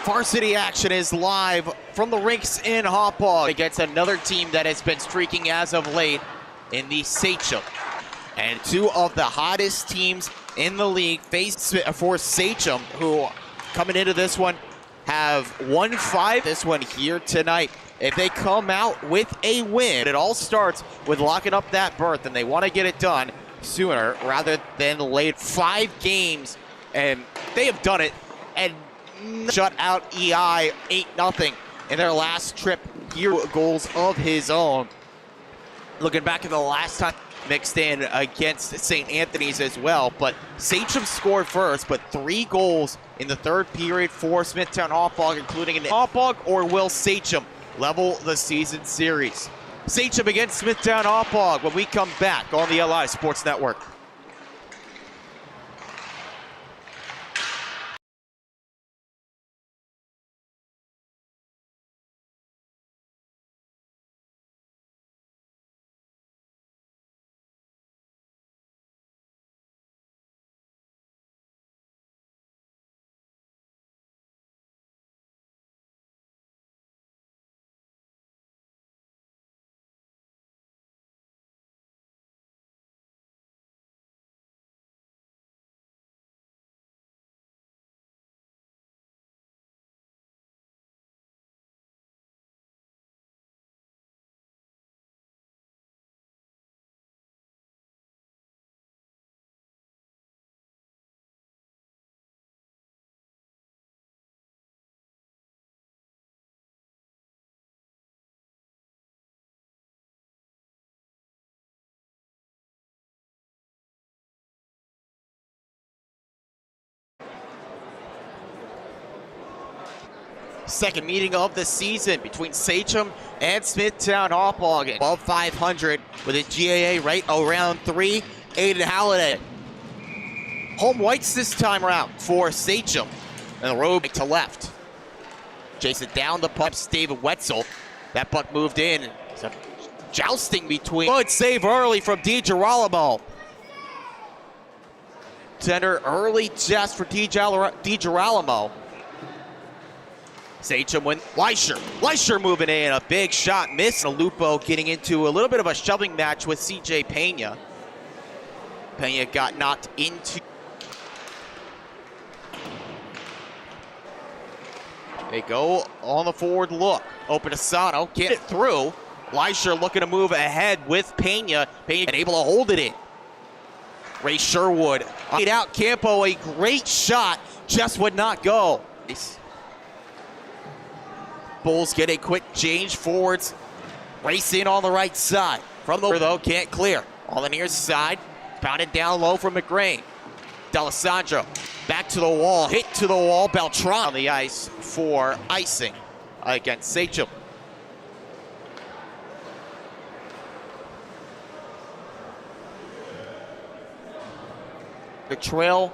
Varsity action is live from the rinks in Hauppauge against another team that has been streaking as of late in the Sachem. And two of the hottest teams in the league face for Sachem, who coming into this one have won 5 this one here tonight. If they come out with a win, it all starts with locking up that berth, and they want to get it done sooner rather than late. 5 games, and they have done it and shut out EI 8-0 in their last trip here. Goals of his own. Looking back at the last time mixed in against St. Anthony's as well, but Sachem scored first, but 3 goals in the third period for Smithtown Hauppauge, including an Hauppauge, or will Sachem level the season series? Sachem against Smithtown Hauppauge when we come back on the LI Sports Network. Second meeting of the season between Sachem and Smithtown Hauppauge. Above 500 with a GAA right around 3. Aiden Halliday. Home whites this time around for Sachem. And the road to left. Chasing down the puck, David Wetzel. That puck moved in. It's a jousting between. Good save early from DiGirolamo. Tender early just for DiGirolamo. Sachem win. Leisher moving in. A big shot miss. Lupo getting into a little bit of a shoving match with CJ Pena. Pena got knocked into. They go on the forward look. Open Asano. Get it through. Leisher looking to move ahead with Pena. Pena able to hold it in. Ray Sherwood. Out Campo. A great shot. Just would not go. Bulls get a quick change. Forwards race in on the right side. From the though, can't clear. On the near side, pounded down low from McGrain. D'Alessandro back to the wall, hit to the wall. Beltran on the ice for icing against Sachem. The trail.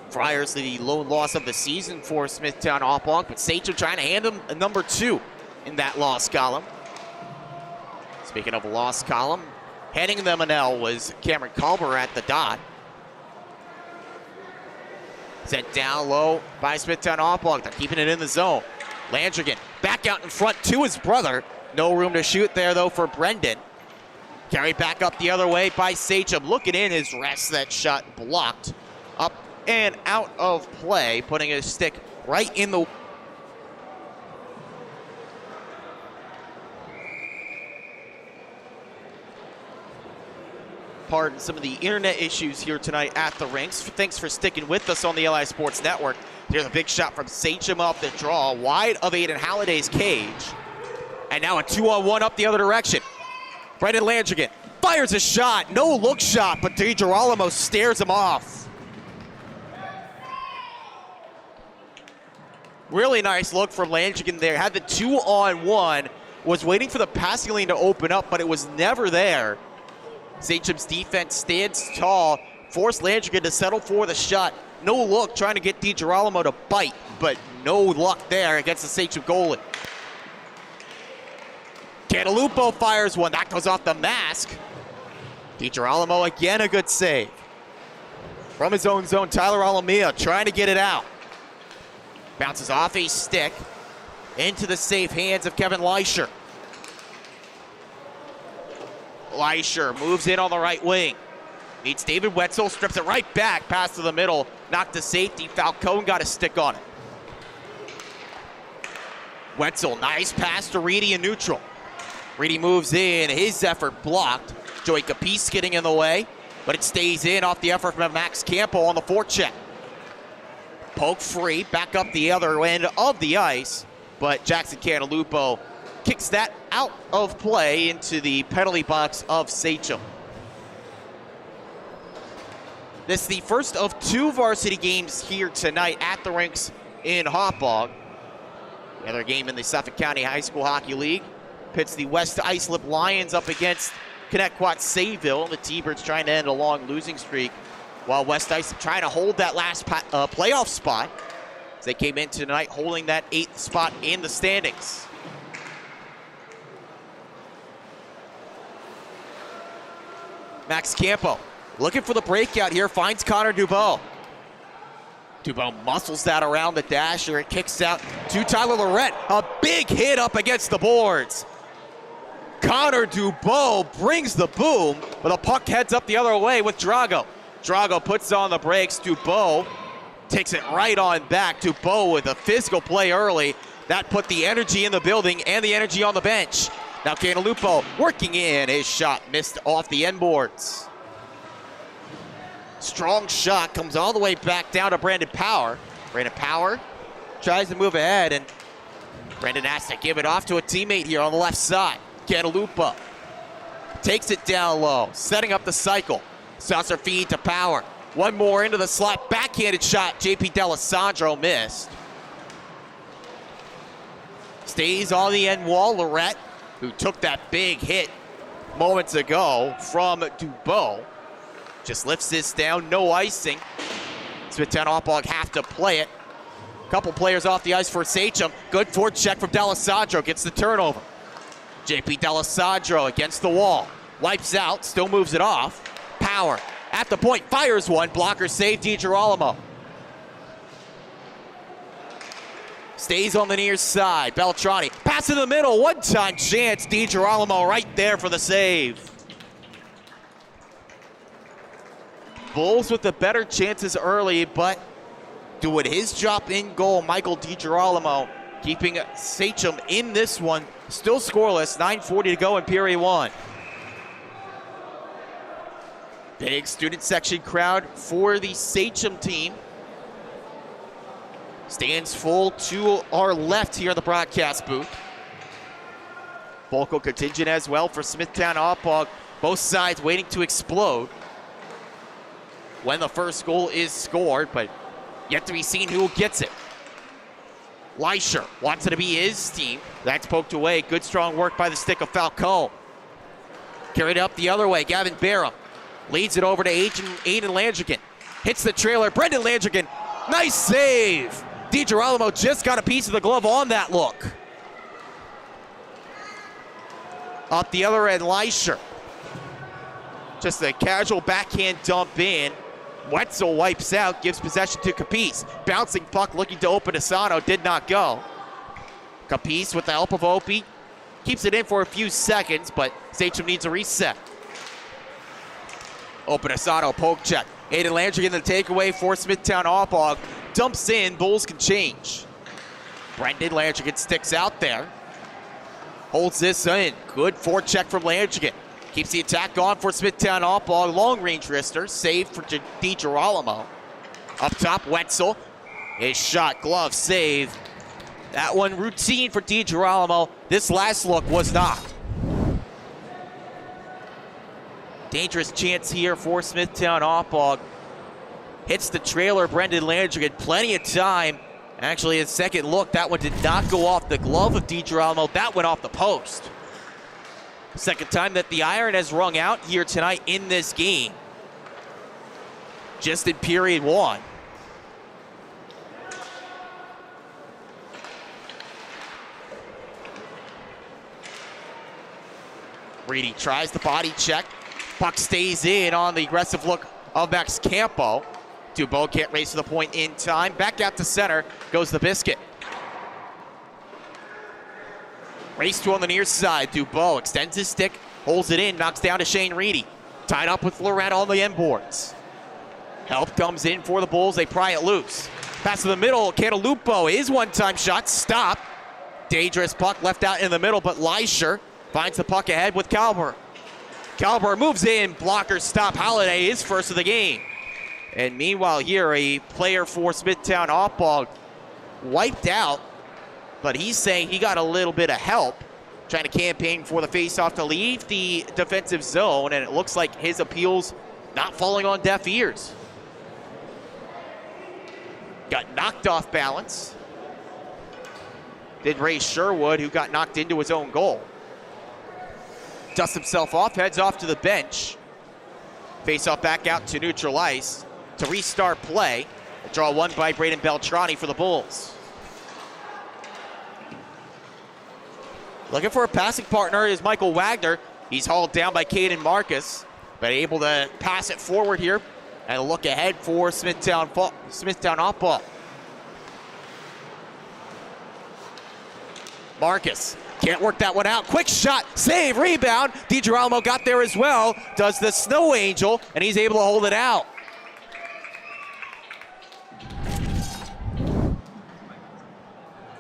Friars the lone loss of the season for Smithtown Hauppauge, but Sachem trying to hand them a number 2 in that loss column. Speaking of a loss column, handing them an L was Cameron Culber at the dot. Sent down low by Smithtown Hauppauge. They're keeping it in the zone. Landrigan back out in front to his brother. No room to shoot there though for Brendan. Carried back up the other way by Sachem. Looking in his rest, that shot blocked. Up and out of play, putting his stick right in the. Pardon some of the internet issues here tonight at the rinks. Thanks for sticking with us on the LI Sports Network. Here's a big shot from Sachem off the draw, wide of Aiden Halliday's cage. And now a 2-on-1 up the other direction. Brendan Landrigan fires a shot, no look shot, but DiGirolamo stares him off. Really nice look from Landrigan there. Had the 2-on-1, was waiting for the passing lane to open up, but it was never there. Sachem's defense stands tall, forced Landrigan to settle for the shot. No look, trying to get DiGirolamo to bite, but no luck there against the Sachem goalie. Cantalupo fires one, that goes off the mask. DiGirolamo again, a good save. From his own zone, Tyler Alamia trying to get it out. Bounces off a stick into the safe hands of Kevin Leischer. Leischer moves in on the right wing. Meets David Wetzel, strips it right back, pass to the middle, knocked to safety. Falcone got a stick on it. Wetzel, nice pass to Reedy in neutral. Reedy moves in, his effort blocked. Joey Capice getting in the way, but it stays in off the effort from Max Campo on the forecheck. Poke free, back up the other end of the ice, but Jackson Cantalupo kicks that out of play into the penalty box of Sachem. This is the first of 2 varsity games here tonight at the rinks in Hauppauge. The other game in the Suffolk County High School Hockey League pits the West Islip Lions up against Connecticut Sayville. The T-Birds trying to end a long losing streak, while West Islip trying to hold that last playoff spot as they came in tonight holding that 8th spot in the standings. Max Campo looking for the breakout here, finds Connor Dubois. Dubois muscles that around the dasher. It kicks out to Tyler Lorette. A big hit up against the boards. Connor Dubois brings the boom, but the puck heads up the other way with Drago. Drago puts on the brakes. Dubois takes it right on back. Dubois with a physical play early. That put the energy in the building and the energy on the bench. Now Cantalupo working in. His shot missed off the end boards. Strong shot comes all the way back down to Brandon Power. Brandon Power tries to move ahead, and Brandon has to give it off to a teammate here on the left side. Cantalupo takes it down low, setting up the cycle. Saucer feed to Power. One more into the slot, backhanded shot. JP D'Alessandro missed. Stays on the end wall. Lorette, who took that big hit moments ago from Dubois, just lifts this down, no icing. Smithtown Hauppauge have to play it. Couple players off the ice for Sachem. Good forecheck from D'Alessandro, gets the turnover. JP D'Alessandro against the wall. Wipes out, still moves it off. Power at the point, fires one. Blocker save, DiGirolamo. Stays on the near side, Beltrani. Pass in the middle, one-time chance. DiGirolamo right there for the save. Bulls with the better chances early, but doing his job in goal. Michael DiGirolamo keeping Sachem in this one. Still scoreless, 9:40 to go in period 1. Big student section crowd for the Sachem team. Stands full to our left here in the broadcast booth. Vocal contingent as well for Smithtown Hauppauge. Both sides waiting to explode when the first goal is scored, but yet to be seen who gets it. Leischer wants it to be his team. That's poked away. Good strong work by the stick of Falcone. Carried up the other way. Gavin Barham leads it over to Aiden Landrigan. Hits the trailer. Brendan Landrigan. Nice save. DiGirolamo just got a piece of the glove on that look. Up the other end, Leischer. Just a casual backhand dump in. Wetzel wipes out, gives possession to Capice. Bouncing puck looking to open Asano, did not go. Capice with the help of Opie keeps it in for a few seconds, but Sachem needs a reset. Open Asano, poke check. Aiden Landrigan the takeaway for Smithtown Hauppauge. Dumps in, Bulls can change. Brendan Landrigan sticks out there. Holds this in. Good forecheck from Landrigan. Keeps the attack on for Smithtown Hauppauge. Long range wrister. Save for DiGirolamo. Up top, Wetzel. His shot, glove, save. That one routine for DiGirolamo. This last look was not. Dangerous chance here for Smithtown Hauppauge. Hits the trailer, Brendan Landrigan. Plenty of time. Actually, his second look, that one did not go off the glove of DiGirolamo. That went off the post. Second time that the iron has rung out here tonight in this game. Just in period 1. Reedy tries the body check. Puck stays in on the aggressive look of Max Campo. Dubois can't race to the point in time. Back out to center goes the biscuit. Race to on the near side. Dubois extends his stick, holds it in, knocks down to Shane Reedy. Tied up with Lorette on the end boards. Help comes in for the Bulls. They pry it loose. Pass to the middle. Cantalupo is one-time shot. Stop. Dangerous puck left out in the middle, but Leisher finds the puck ahead with Calber. Calber moves in. Blocker stop. Holiday is first of the game. And meanwhile here, a player for Smithtown Hauppauge wiped out, but he's saying he got a little bit of help trying to campaign for the faceoff to leave the defensive zone, and it looks like his appeals not falling on deaf ears. Got knocked off balance. Did Ray Sherwood, who got knocked into his own goal. Dusts himself off, heads off to the bench. Faceoff back out to neutral ice to restart play. A draw won by Braden Beltrani for the Bulls. Looking for a passing partner is Michael Wagner. He's hauled down by Caden Marcus, but able to pass it forward here and look ahead for Smithtown Hauppauge. Marcus can't work that one out. Quick shot, save, rebound. DiGirolamo got there as well. Does the Snow Angel, and he's able to hold it out.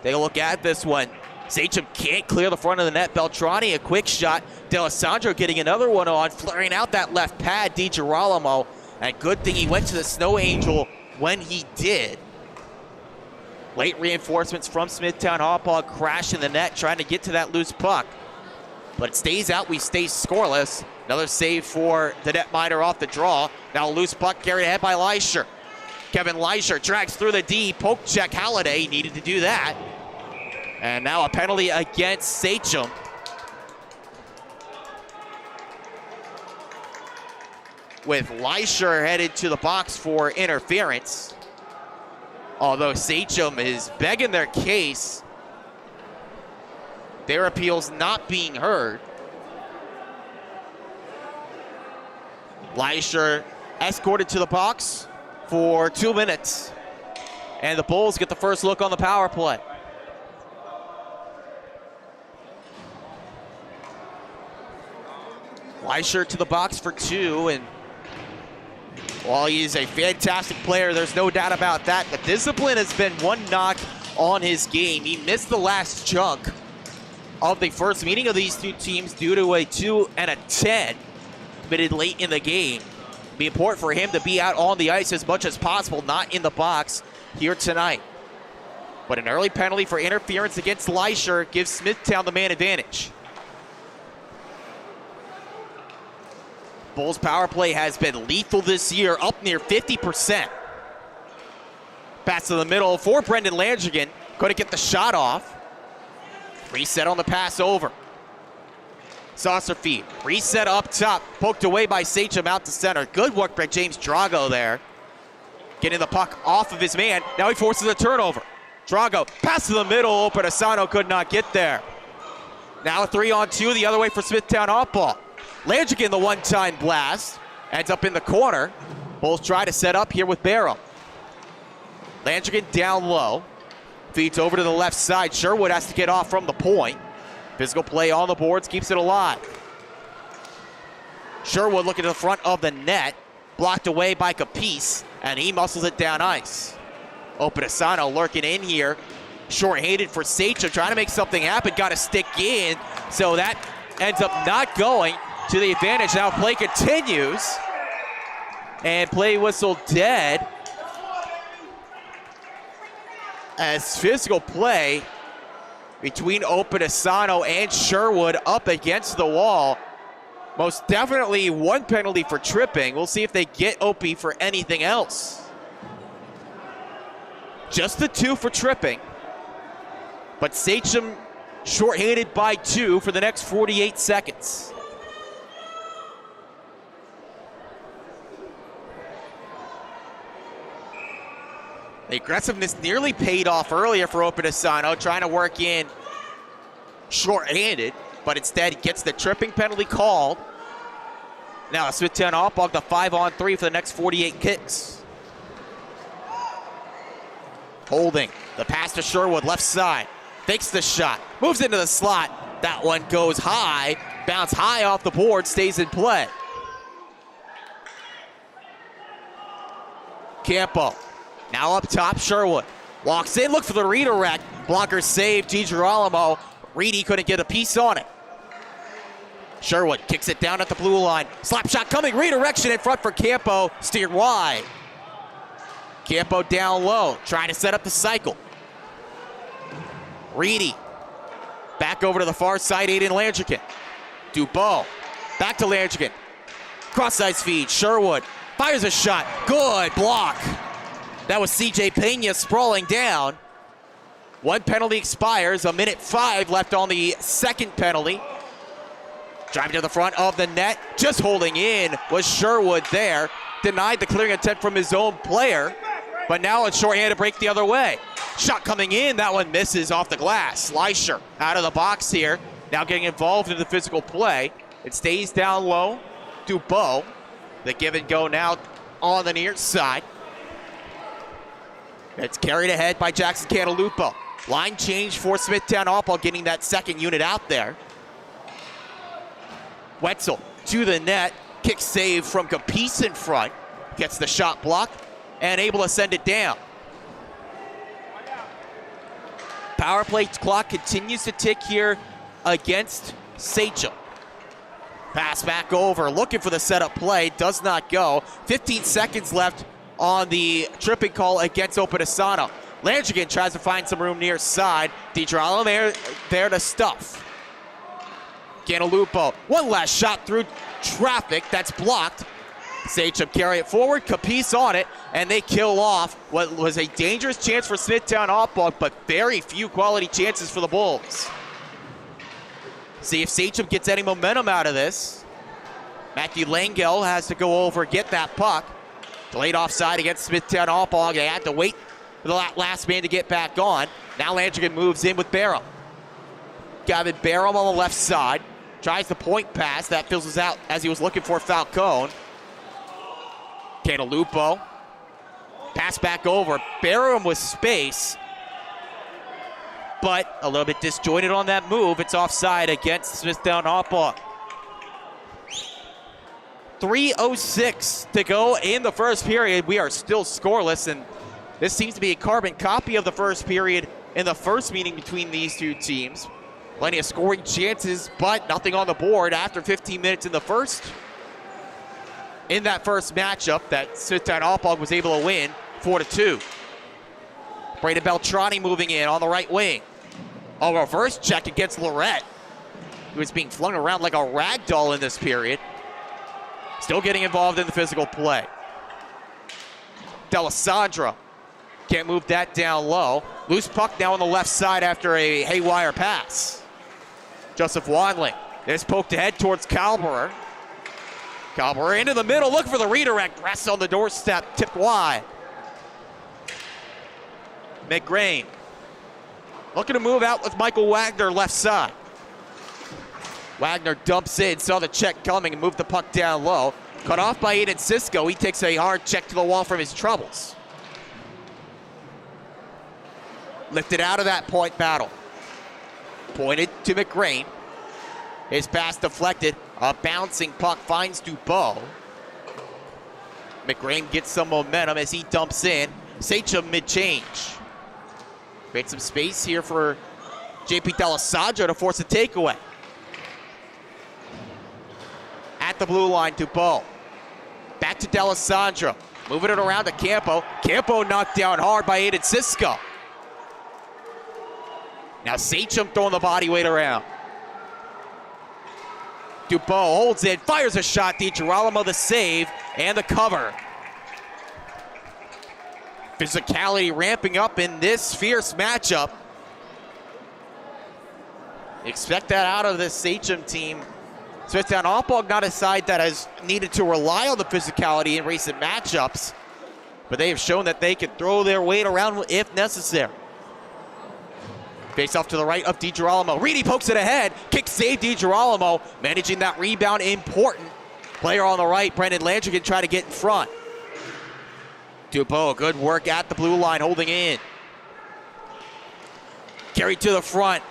Take a look at this one. Sachem can't clear the front of the net. Beltrani, a quick shot. D'Alessandro getting another one on, flaring out that left pad. DiGirolamo, and good thing he went to the Snow Angel when he did. Late reinforcements from Smithtown Hauppauge crash in the net, trying to get to that loose puck. But it stays out, we stay scoreless. Another save for the netminder off the draw. Now a loose puck carried ahead by Leisher. Kevin Leisher drags through the D, poke check Holiday, needed to do that. And now a penalty against Sachem. With Leisher headed to the box for interference. Although Sachem is begging their case, their appeals not being heard. Leisher escorted to the box for 2 minutes. And the Bulls get the first look on the power play. Leisher to the box for 2, and while he's a fantastic player, there's no doubt about that. The discipline has been one knock on his game. He missed the last chunk of the first meeting of these two teams due to a 2 and a 10 committed late in the game. It'd be important for him to be out on the ice as much as possible, not in the box here tonight. But an early penalty for interference against Leisher gives Smithtown the man advantage. Bulls power play has been lethal this year, up near 50%. Pass to the middle for Brendan Landrigan. Couldn't get the shot off. Reset on the pass over. Saucer feed. Reset up top. Poked away by Sachem out to center. Good work by James Drago there. Getting the puck off of his man. Now he forces a turnover. Drago, pass to the middle. Asano could not get there. Now a 3-on-2 the other way for Smithtown Hauppauge. Landrigan, the one-time blast, ends up in the corner. Bulls try to set up here with Barrow. Landrigan down low. Feeds over to the left side. Sherwood has to get off from the point. Physical play on the boards, keeps it alive. Sherwood looking to the front of the net. Blocked away by Capice, and he muscles it down ice. Asano lurking in here. Short-handed for Sachem, trying to make something happen. Got to stick in, so that ends up not going to the advantage. Now play continues, and play whistle dead as physical play between Asano and Sherwood up against the wall. Most definitely one penalty for tripping. We'll see if they get Opie for anything else. Just the 2 for tripping, but Sachem short-handed by 2 for the next 48 seconds. The aggressiveness nearly paid off earlier for Asano, trying to work in short-handed, but instead gets the tripping penalty called. Now Smithtown Hauppauge, the 5-on-3 for the next 48 kicks. holding. The pass to Sherwood, left side. Fakes the shot, moves into the slot. That one goes high, bounce high off the board, stays in play. Campo, now up top, Sherwood. Walks in, look for the redirect. Blocker save, DiGirolamo. Reedy couldn't get a piece on it. Sherwood kicks it down at the blue line. Slap shot coming, redirection in front for Campo, steered wide. Campo down low, trying to set up the cycle. Reedy, back over to the far side, Aiden Landrigan. Dubois, back to Landrigan. Cross-ice feed, Sherwood, fires a shot, good block. That was CJ Pena sprawling down. One penalty expires, 1:05 left on the second penalty. Driving to the front of the net, just holding in was Sherwood there. Denied the clearing attempt from his own player, but now it's shorthanded break the other way. Shot coming in, that one misses off the glass. Leisher out of the box here, now getting involved in the physical play. It stays down low. Dubois, the give and go now on the near side. It's carried ahead by Jackson Cantalupo. Line change for Smithtown Hauppauge, getting that second unit out there. Wetzel to the net, kick save from Capice in front. Gets the shot blocked and able to send it down. Power play clock continues to tick here against Sachem. Pass back over, looking for the setup play, does not go. 15 seconds left on the tripping call against Opedisano. Landrigan tries to find some room near side. DiGirolamo there to stuff. Cantalupo, one last shot through traffic, that's blocked. Sachem carry it forward, Capice on it, and they kill off what was a dangerous chance for Smithtown Hauppauge, but very few quality chances for the Bulls. See if Sachem gets any momentum out of this. Matthew Langell has to go over and get that puck. Delayed offside against Smithtown Hauppauge. They had to wait for the last man to get back on. Now Landrigan moves in with Barham. Gavin Barham on the left side. Tries the point pass. That fizzles out as he was looking for Falcone. Cantalupo. Pass back over. Barham with space. But a little bit disjointed on that move. It's offside against Smithtown Hauppauge. 3:06 to go in the first period. We are still scoreless, and this seems to be a carbon copy of the first period in the first meeting between these two teams. Plenty of scoring chances, but nothing on the board after 15 minutes in the first. In that first matchup that Smithtown Hauppauge was able to win 4-2. Braden Beltrani moving in on the right wing. A reverse check against Lorette, who is being flung around like a rag doll in this period. Still getting involved in the physical play. D'Alessandro can't move that down low. Loose puck now on the left side after a haywire pass. Joseph Wadling. There's poked ahead towards Calberer. Calberer into the middle, looking for the redirect. Rests on the doorstep, tipped wide. McGrain looking to move out with Michael Wagner left side. Wagner dumps in, saw the check coming and moved the puck down low. Cut off by Aiden Cisco. He takes a hard check to the wall from his troubles. Lifted out of that point battle. Pointed to McGrain. His pass deflected. A bouncing puck finds Dubois. McGrain gets some momentum as he dumps in. Sachem mid-change. Create some space here for JP D'Alessandro to force a takeaway. At the blue line, Dubois. Back to D'Alessandro. Moving it around to Campo. Campo knocked down hard by Aiden Cisco. Now Sachem throwing the body weight around. Dubois holds it, fires a shot. DiGirolamo the save and the cover. Physicality ramping up in this fierce matchup. Expect that out of this Sachem team. Smithtown Hauppauge not a side that has needed to rely on the physicality in recent matchups, but they have shown that they can throw their weight around if necessary. Face off to the right of DiGirolamo. Reedy pokes it ahead. Kick save DiGirolamo. Managing that rebound, important. Player on the right, Brendan Landrigan, try to get in front. Dubois, good work at the blue line, holding in. Carried to the front.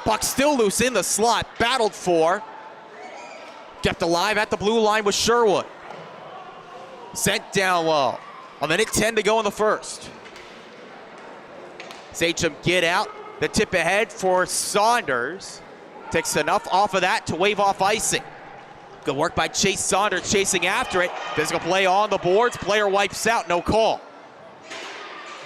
Puck still loose in the slot. Battled for. Kept alive at the blue line with Sherwood. Sent down low. A minute 10 to go in the first. Sachem get out. The tip ahead for Saunders. Takes enough off of that to wave off icing. Good work by Chase Saunders chasing after it. Physical play on the boards. Player wipes out. No call.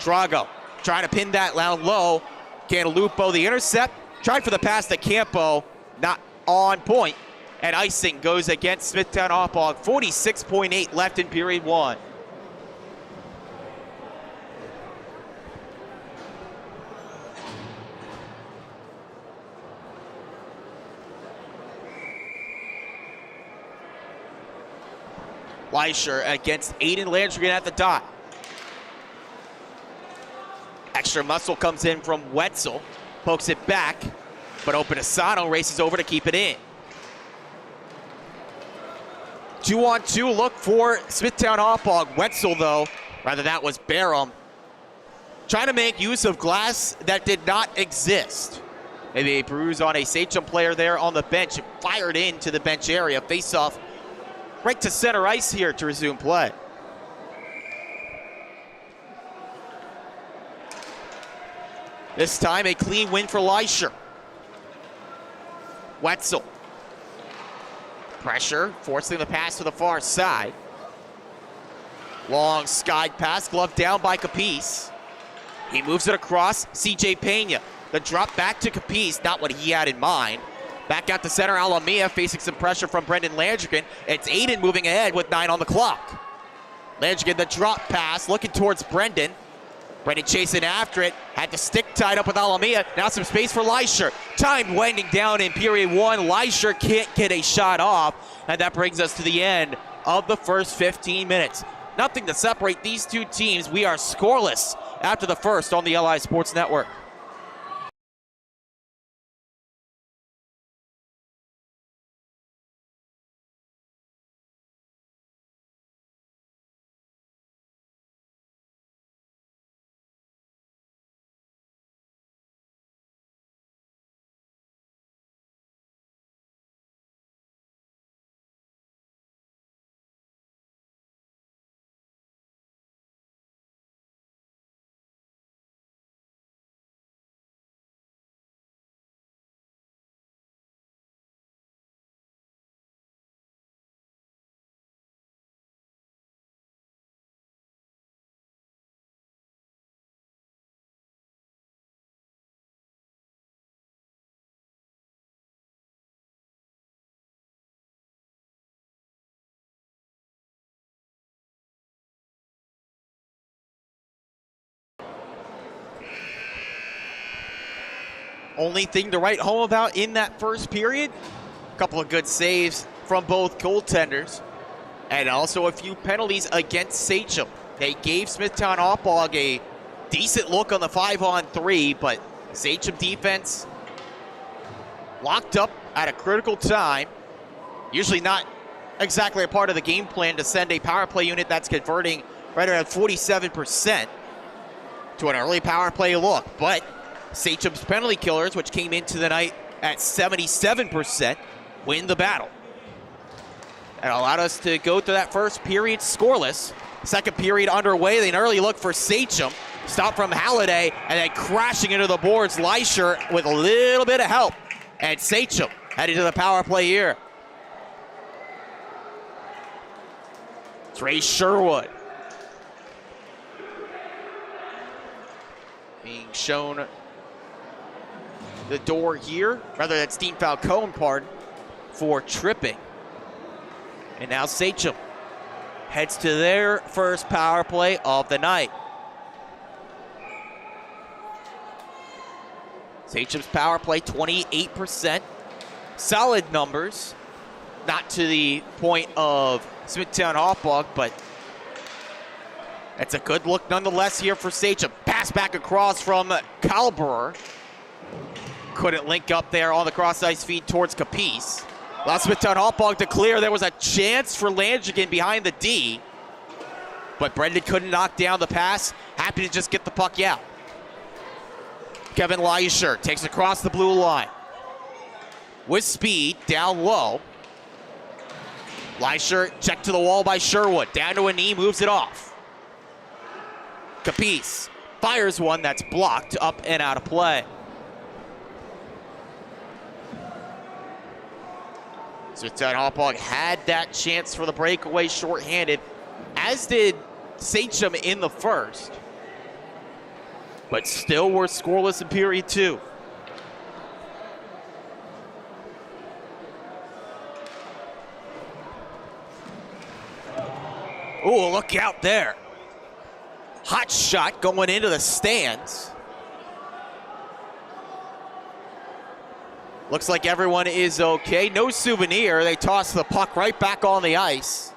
Drago trying to pin that down low. Cantalupo the intercept. Tried for the pass to Campo. Not on point. And icing goes against Smithtown Hauppauge. 46.8 left in period one. Leisher against Aiden Landrigan at the dot. Extra muscle comes in from Wetzel. Pokes it back, but Openasano races over to keep it in. 2-on-2 look for Smithtown Hauppauge. Wetzel, though, rather that was Barham, trying to make use of glass that did not exist. Maybe a bruise on a Sachem player there on the bench. It fired into the bench area. Face-off right to center ice here to resume play. This time a clean win for Leisher. Wetzel. Pressure, forcing the pass to the far side. Long skide pass, gloved down by Capiz. He moves it across, CJ Pena. The drop back to Capiz, not what he had in mind. Back out to center, Alamia facing some pressure from Brendan Landrigan. It's Aiden moving ahead with 9 on the clock. Landrigan, the drop pass, looking towards Brendan. Brendan chasing after it, had the stick tied up with Alamia. Now some space for Leisher. Time winding down in period one. Leisher can't get a shot off, and that brings us to the end of the first 15 minutes. Nothing to separate these two teams. We are scoreless after the first on the LI Sports Network. Only thing to write home about in that first period, a couple of good saves from both goaltenders, and also a few penalties against Sachem. They gave Smithtown Hauppauge a decent look on the 5-on-3, but Sachem defense locked up at a critical time. Usually not exactly a part of the game plan to send a power play unit that's converting right around 47% to an early power play look, but Sachem's penalty killers, which came into the night at 77%, win the battle. And allowed us to go through that first period scoreless. Second period underway, an early look for Sachem. Stop from Halliday, and then crashing into the boards, Leisher with a little bit of help. And Sachem heading to the power play here. Trey Sherwood being shown the door here, rather that's Dean Falcone, pardon, for tripping. And now Sachem heads to their first power play of the night. Sachem's power play, 28%. Solid numbers. Not to the point of Smithtown Hauppauge, but that's a good look nonetheless here for Sachem. Pass back across from Kalberer. Couldn't link up there on the cross-ice feed towards Capiz. Allows Smithtown Hauppauge to clear. There was a chance for Landrigan behind the D, but Brendan couldn't knock down the pass. Happy to just get the puck out. Kevin Leisure takes across the blue line. With speed, down low. Leisure checked to the wall by Sherwood. Down to a knee, moves it off. Capice fires one that's blocked up and out of play. Smithtown Hauppauge had that chance for the breakaway shorthanded, as did Sachem in the first. But still were scoreless in period 2. Oh, look out there. Hot shot going into the stands. Looks like everyone is okay. No souvenir. They toss the puck right back on the ice.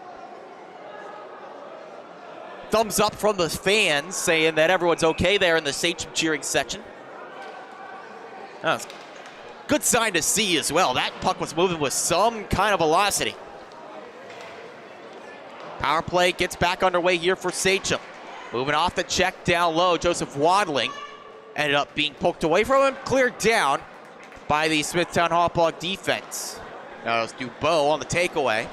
Thumbs up from the fans saying that everyone's okay there in the Sachem cheering section. That's a good sign to see as well. That puck was moving with some kind of velocity. Power play gets back underway here for Sachem. Moving off the check down low. Joseph Wadling ended up being poked away from him. Cleared down by the Smithtown Hauppauge defense. Now it's Dubois on the takeaway.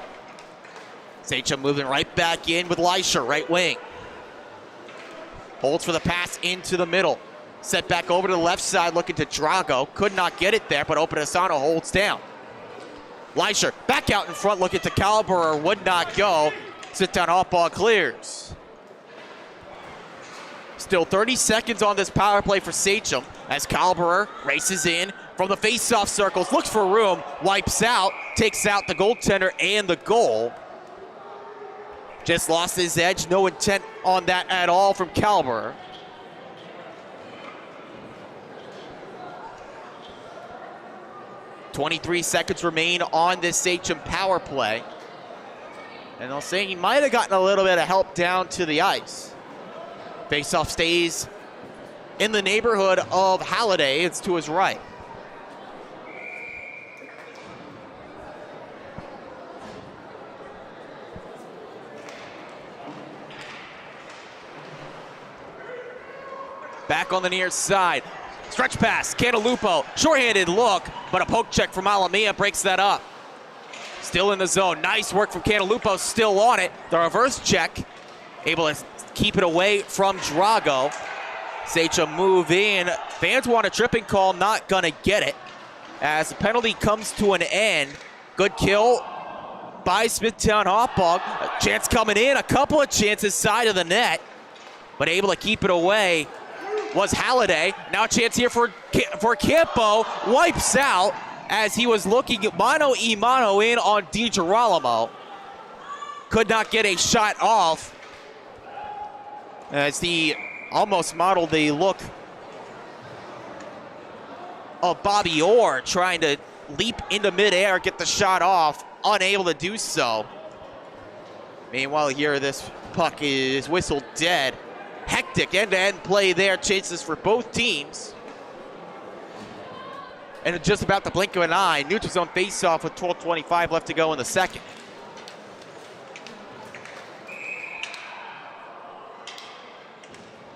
Sachem moving right back in with Leisure, right wing. Holds for the pass into the middle. Set back over to the left side, looking to Drago. Could not get it there, but Opetasano holds down. Leisure back out in front, looking to Calberer, would not go. Smithtown Hauppauge clears. Still 30 seconds on this power play for Sachem as Calberer races in from the face-off circles, looks for room, wipes out, takes out the goaltender and the goal. Just lost his edge, no intent on that at all from Calberer. .23 seconds remain on this Sachem power play. And they'll say he might have gotten a little bit of help down to the ice. Faceoff stays in the neighborhood of Halliday. It's to his right. Back on the near side. Stretch pass, Cantalupo, shorthanded look, but a poke check from Alamia breaks that up. Still in the zone, nice work from Cantalupo, still on it. The reverse check, able to keep it away from Drago. Sachem move in. Fans want a tripping call, not gonna get it. As the penalty comes to an end. Good kill by Smithtown Hauppauge. A chance coming in, a couple of chances side of the net, but able to keep it away was Halliday. Now a chance here for Campo, wipes out as he was looking mano-a-mano in on DiGirolamo. Could not get a shot off as he almost modeled the look of Bobby Orr trying to leap into midair, get the shot off, unable to do so. Meanwhile here, this puck is whistled dead. Hectic end-to-end play there, chances for both teams. And just about the blink of an eye, neutral zone face-off with 12:25 left to go in the second.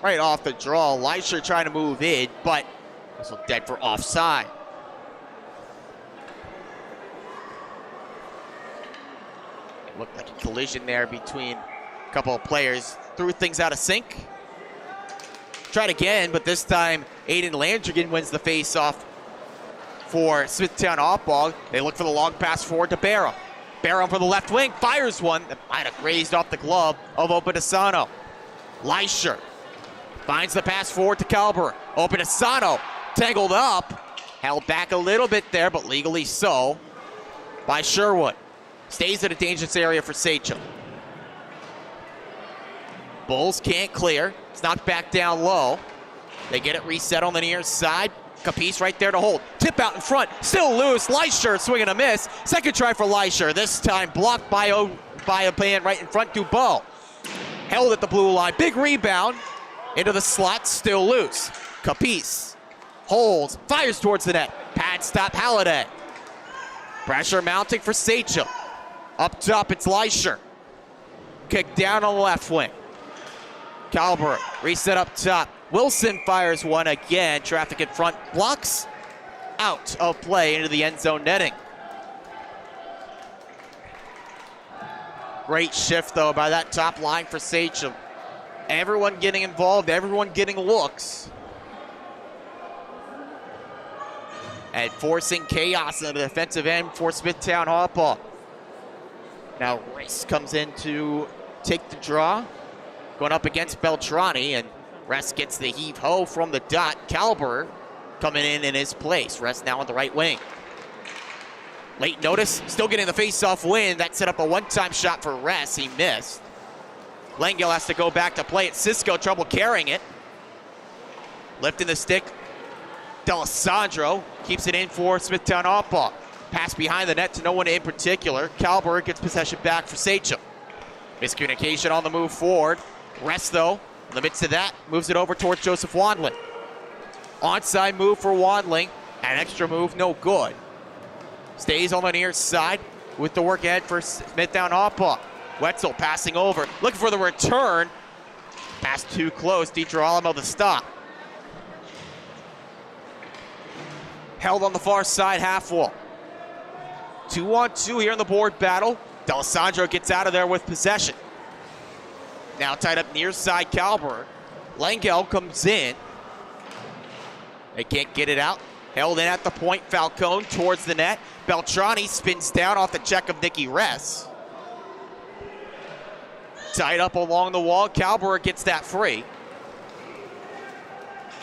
Right off the draw, Leisure trying to move in, but also dead for offside. Looked like a collision there between a couple of players. Threw things out of sync. Tried again, but this time Aiden Landrigan wins the face-off for Smithtown Hauppauge. They look for the long pass forward to Barham. Barham for the left wing, fires one that might have grazed off the glove of Opetasano. Leisure finds the pass forward to Calberer. Opetasano tangled up, held back a little bit there, but legally so by Sherwood. Stays in a dangerous area for Sachem. Bulls can't clear. It's knocked back down low. They get it reset on the near side. Capice right there to hold. Tip out in front. Still loose. Leisure swinging a miss. Second try for Leisure. This time blocked by a man right in front. Dubois held at the blue line. Big rebound into the slot. Still loose. Capice holds. Fires towards the net. Pad stop Halliday. Pressure mounting for Sachem. Up top it's Leisure. Kick down on the left wing. Calberer reset up top. Wilson fires one again. Traffic in front, blocks out of play into the end zone netting. Great shift, though, by that top line for Sachem. Everyone getting involved, everyone getting looks. And forcing chaos on the defensive end for Smithtown Hauppauge. Now Rice comes in to take the draw. Going up against Beltrani, and Rest gets the heave-ho from the dot. Calber coming in his place. Rest now on the right wing. Late notice, still getting the face-off win. That set up a one-time shot for Rest. He missed. Langell has to go back to play it. Cisco trouble carrying it. Lifting the stick. D'Alessandro keeps it in for Smithtown Hauppauge. Pass behind the net to no one in particular. Calber gets possession back for Sachem. Miscommunication on the move forward. Rest, though, in the midst of that, moves it over towards Joseph Wandling. Onside move for Wandling. An extra move, no good. Stays on the near side with the work ahead for Smithtown Hauppauge. Wetzel passing over, looking for the return. Pass too close, DiGirolamo the stop. Held on the far side half wall. 2-on-2 here in the board battle. D'Alessandro gets out of there with possession. Now tied up near side Calber. Langell comes in. They can't get it out. Held in at the point, Falcone towards the net. Beltrani spins down off the check of Nicky Ress. Tied up along the wall, Calber gets that free.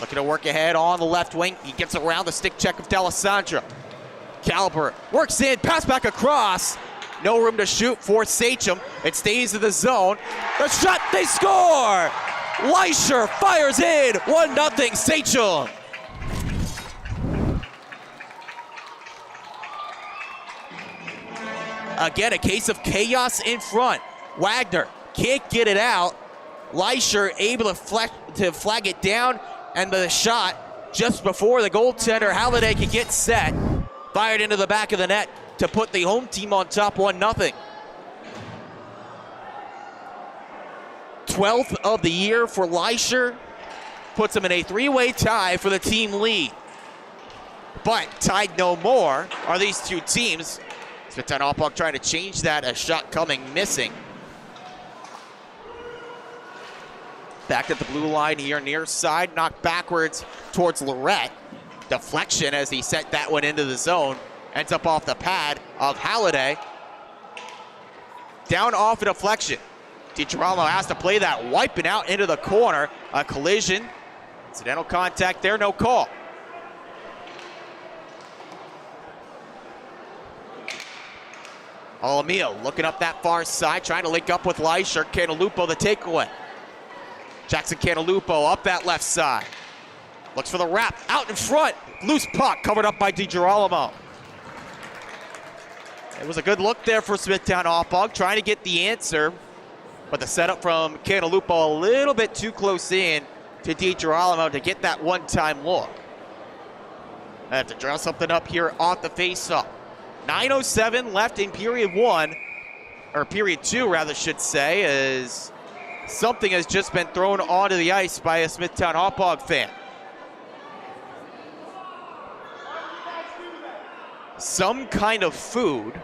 Looking to work ahead on the left wing. He gets around the stick check of D'Alessandro. Calber works in, pass back across. No room to shoot for Sachem. It stays in the zone. The shot, they score! Leisher fires in, 1-0 Sachem. Again, a case of chaos in front. Wagner can't get it out. Leisher able to flag it down, and the shot just before the goaltender Halliday can get set. Fired into the back of the net to put the home team on top 1-0. 12th of the year for Leisher. Puts him in a three-way tie for the team lead. But tied no more are these two teams. Smithtown Hauppauge trying to change that, a shot coming, missing. Back at the blue line here, near side, knocked backwards towards Lorette. Deflection as he sent that one into the zone. Ends up off the pad of Halliday. Down off a deflection. DiGirolamo has to play that, wiping out into the corner. A collision. Incidental contact there, no call. Alamillo looking up that far side, trying to link up with Leisher. Cantalupo the takeaway. Jackson Cantalupo up that left side. Looks for the wrap, out in front. Loose puck covered up by DiGirolamo. It was a good look there for Smithtown Hauppauge, trying to get the answer. But the setup from Cantalupo a little bit too close in to DiGirolamo to get that one-time look. I have to draw something up here off the face-off. 9:07 left in period one, or period two rather should say, as something has just been thrown onto the ice by a Smithtown Hauppauge fan. Some kind of food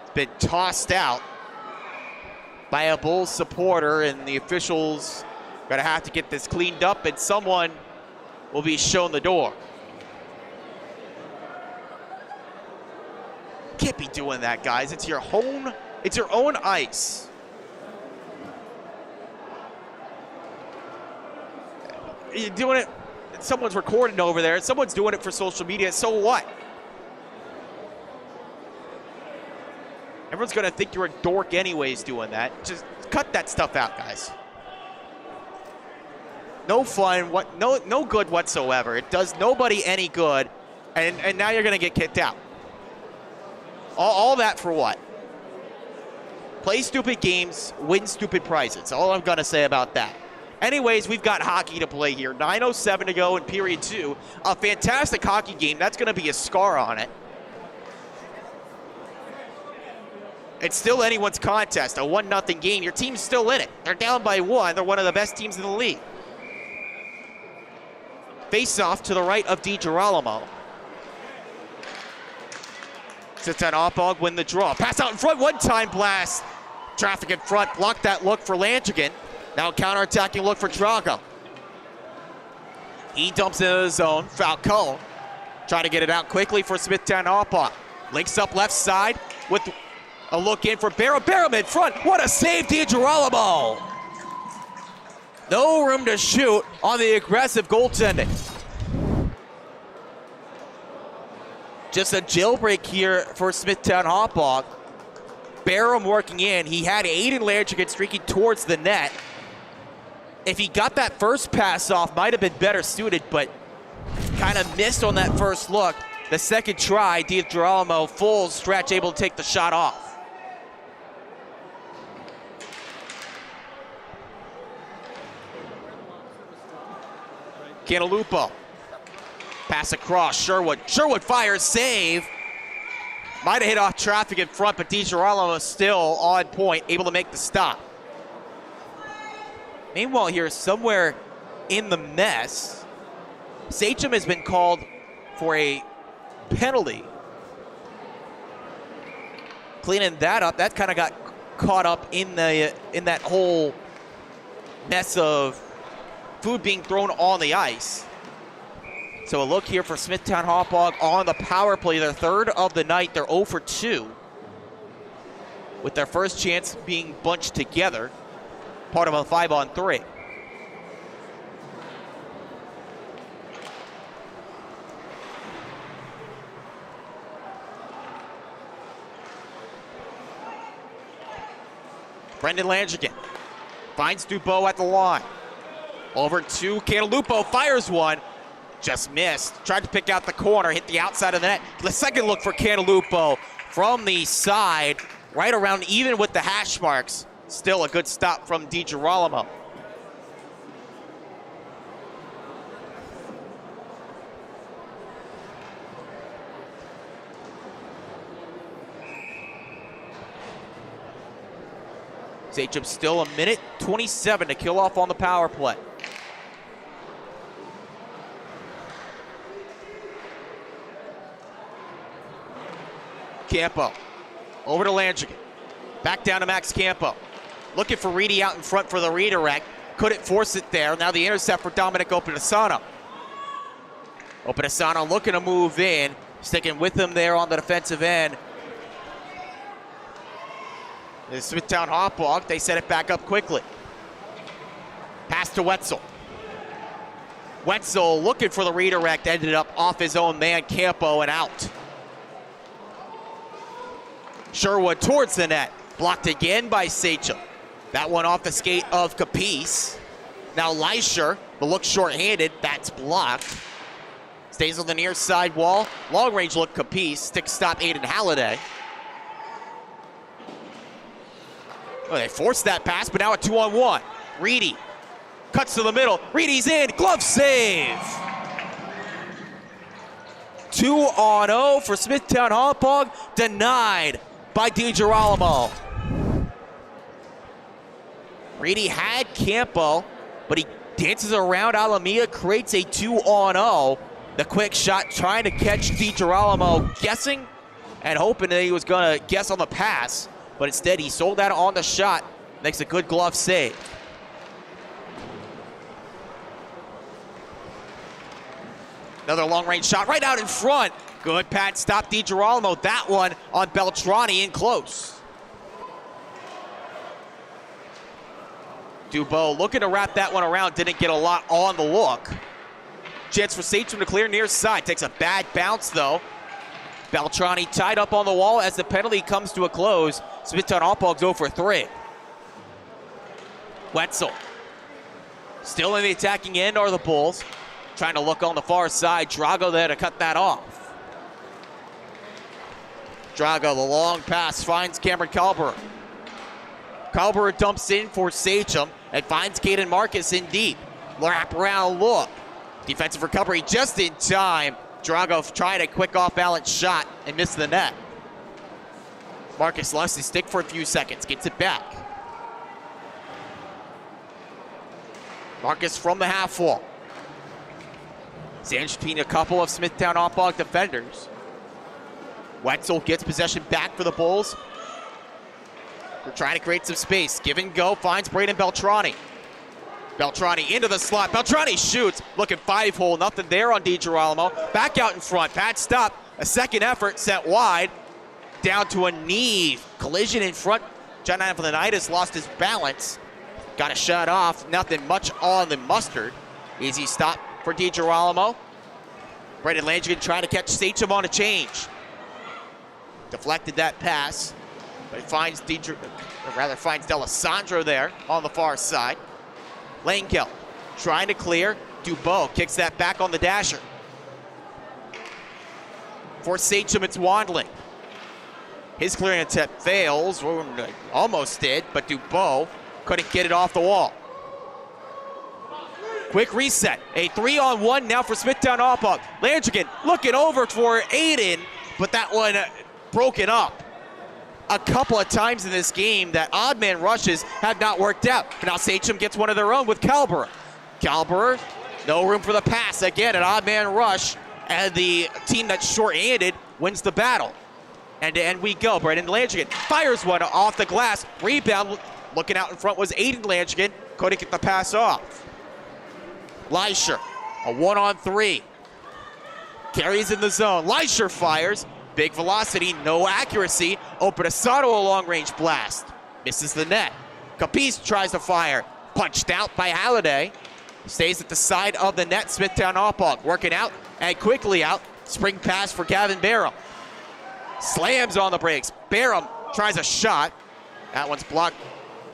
has been tossed out by a Bulls supporter, and the officials are gonna have to get this cleaned up, and someone will be shown the door. Can't be doing that, guys. It's your own ice. You're doing it, someone's recording over there, someone's doing it for social media, so what? Everyone's gonna think you're a dork anyways doing that. Just cut that stuff out, guys. No fun, no good whatsoever. It does nobody any good, and now you're gonna get kicked out. All that for what? Play stupid games, win stupid prizes. All I'm gonna say about that. Anyways, we've got hockey to play here. 9:07 to go in period two. A fantastic hockey game. That's gonna be a scar on it. It's still anyone's contest, a 1-0 game. Your team's still in it. They're down by 1. They're one of the best teams in the league. Face off to the right of DiGirolamo. Smithtown Hauppauge win the draw. Pass out in front, one-time blast. Traffic in front, blocked that look for Landrigan. Now counter-attacking look for Drago. He dumps into the zone. Falcone trying to get it out quickly for Smithtown Hauppauge. Links up left side with a look in for Barrow. Barrow in front. What a save, DiGirolamo. No room to shoot on the aggressive goaltending. Just a jailbreak here for Smithtown Hauppauge. Barham working in. He had Aiden Landrigan streaking towards the net. If he got that first pass off, might have been better suited, but kind of missed on that first look. The second try, DiGirolamo full stretch, able to take the shot off. Cantalupo. Pass across, Sherwood. Sherwood fires, save. Might have hit off traffic in front, but DiGirolamo is still on point, able to make the stop. Meanwhile here, somewhere in the mess, Sachem has been called for a penalty. Cleaning that up, that kind of got caught up in that whole mess of food being thrown on the ice. So a look here for Smithtown Hauppauge on the power play, their third of the night. They're 0 for 2, with their first chance being bunched together, part of a 5-on-3. Brendan Landrigan finds Dubois at the line. Over to Cantalupo, fires one. Just missed. Tried to pick out the corner, hit the outside of the net. The second look for Cantalupo from the side, right around even with the hash marks. Still a good stop from DiGirolamo. Sachem still 1:27 to kill off on the power play. Campo over to Landrigan. Back down to Max Campo. Looking for Reedy out in front for the redirect. Couldn't force it there. Now the intercept for Dominic Opinasano. Opinasano looking to move in. Sticking with him there on the defensive end. The Smithtown Hauppauge, they set it back up quickly. Pass to Wetzel. Wetzel looking for the redirect, ended up off his own man, Campo, and out. Sherwood towards the net. Blocked again by Sachem. That one off the skate of Capice. Now Leisher, but looks short-handed. That's blocked. Stays on the near side wall. Long range look Capice. Stick stop Aiden Halliday. Oh, they forced that pass, but now a 2-on-1. Reedy cuts to the middle. Reedy's in. Glove save. 2-on-0 for Smithtown Hauppauge. Denied by DiGirolamo. Reedy had Campo, but he dances around Alameda, creates a 2-on-0. The quick shot trying to catch DiGirolamo, guessing and hoping that he was going to guess on the pass, but instead he sold that on the shot. Makes a good glove save. Another long-range shot right out in front. Good pad stop DiGirolamo. That one on Beltrani in close. Dubois looking to wrap that one around. Didn't get a lot on the look. Chance for Sachem to clear near side. Takes a bad bounce though. Beltrani tied up on the wall as the penalty comes to a close. Smithtown Hauppauge 0 for 3. Wetzel. Still in the attacking end are the Bulls. Trying to look on the far side. Drago there to cut that off. Drago, the long pass, finds Cameron Calber. Calber dumps in for Sachem and finds Caden Marcus in deep. Wrap around look. Defensive recovery just in time. Drago tried a quick off-balance shot and missed the net. Marcus lost his stick for a few seconds, gets it back. Marcus from the half wall. Sandwiched between a couple of Smithtown Hauppauge defenders. Wetzel gets possession back for the Bulls. They're trying to create some space. Give and go, finds Braden Beltrani. Beltrani into the slot. Beltrani shoots, looking 5-hole, nothing there on DiGirolamo. Back out in front, patched up. A second effort sent wide. Down to a knee. Collision in front. John Avalonitis lost his balance. Got a shut off, nothing much on the mustard. Easy stop for DiGirolamo. Brendan Landrigan trying to catch Sachem on a change. Deflected that pass, but he finds finds D'Alessandro there on the far side. Langell trying to clear. Dubois kicks that back on the dasher. For Sachem, it's Wandling. His clearing attempt fails, almost did, but Dubois couldn't get it off the wall. Quick reset, a 3-on-1 now for Smithtown Hauppauge. Landrigan looking over for Aiden, but that one broken up. A couple of times in this game that odd man rushes have not worked out. But now Sachem gets one of their own with Calborough. Calborough, no room for the pass. Again, an odd man rush, and the team that's short-handed wins the battle. And to end we go. Brendan Landrigan fires one off the glass. Rebound, looking out in front was Aiden Landrigan. Couldn't get the pass off. Leisure, a 1-on-3. Carries in the zone. Leisure fires. Big velocity, no accuracy. Openasato, a long-range blast. Misses the net. Capiz tries to fire. Punched out by Halliday. Stays at the side of the net. Smithtown Hauppauge working out and quickly out. Spring pass for Gavin Barham. Slams on the brakes. Barham tries a shot. That one's blocked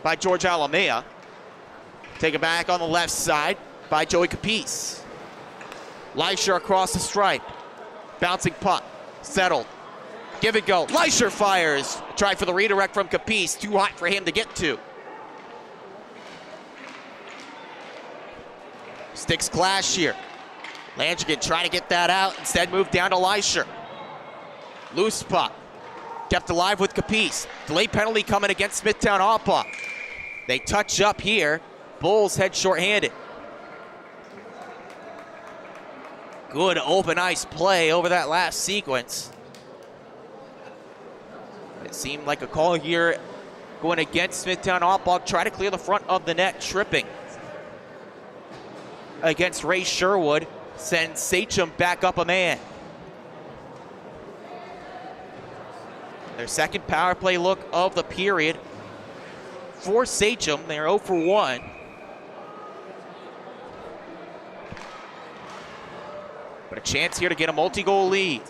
by George Alamea. Take it back on the left side by Joey Capiz. Leisure across the stripe. Bouncing puck. Settled. Give and go. Leisure fires. Try for the redirect from Capiz. Too hot for him to get to. Sticks clash here. Landrigan trying to get that out. Instead moved down to Leisure. Loose puck. Kept alive with Capiz. Delay penalty coming against Smithtown Hauppauge. They touch up here. Bulls head shorthanded. Good open ice play over that last sequence. It seemed like a call here going against Smithtown Hauppauge. Try to clear the front of the net, tripping against Ray Sherwood. Sends Sachem back up a man. Their second power play look of the period for Sachem. They're 0 for 1. But a chance here to get a multi-goal lead.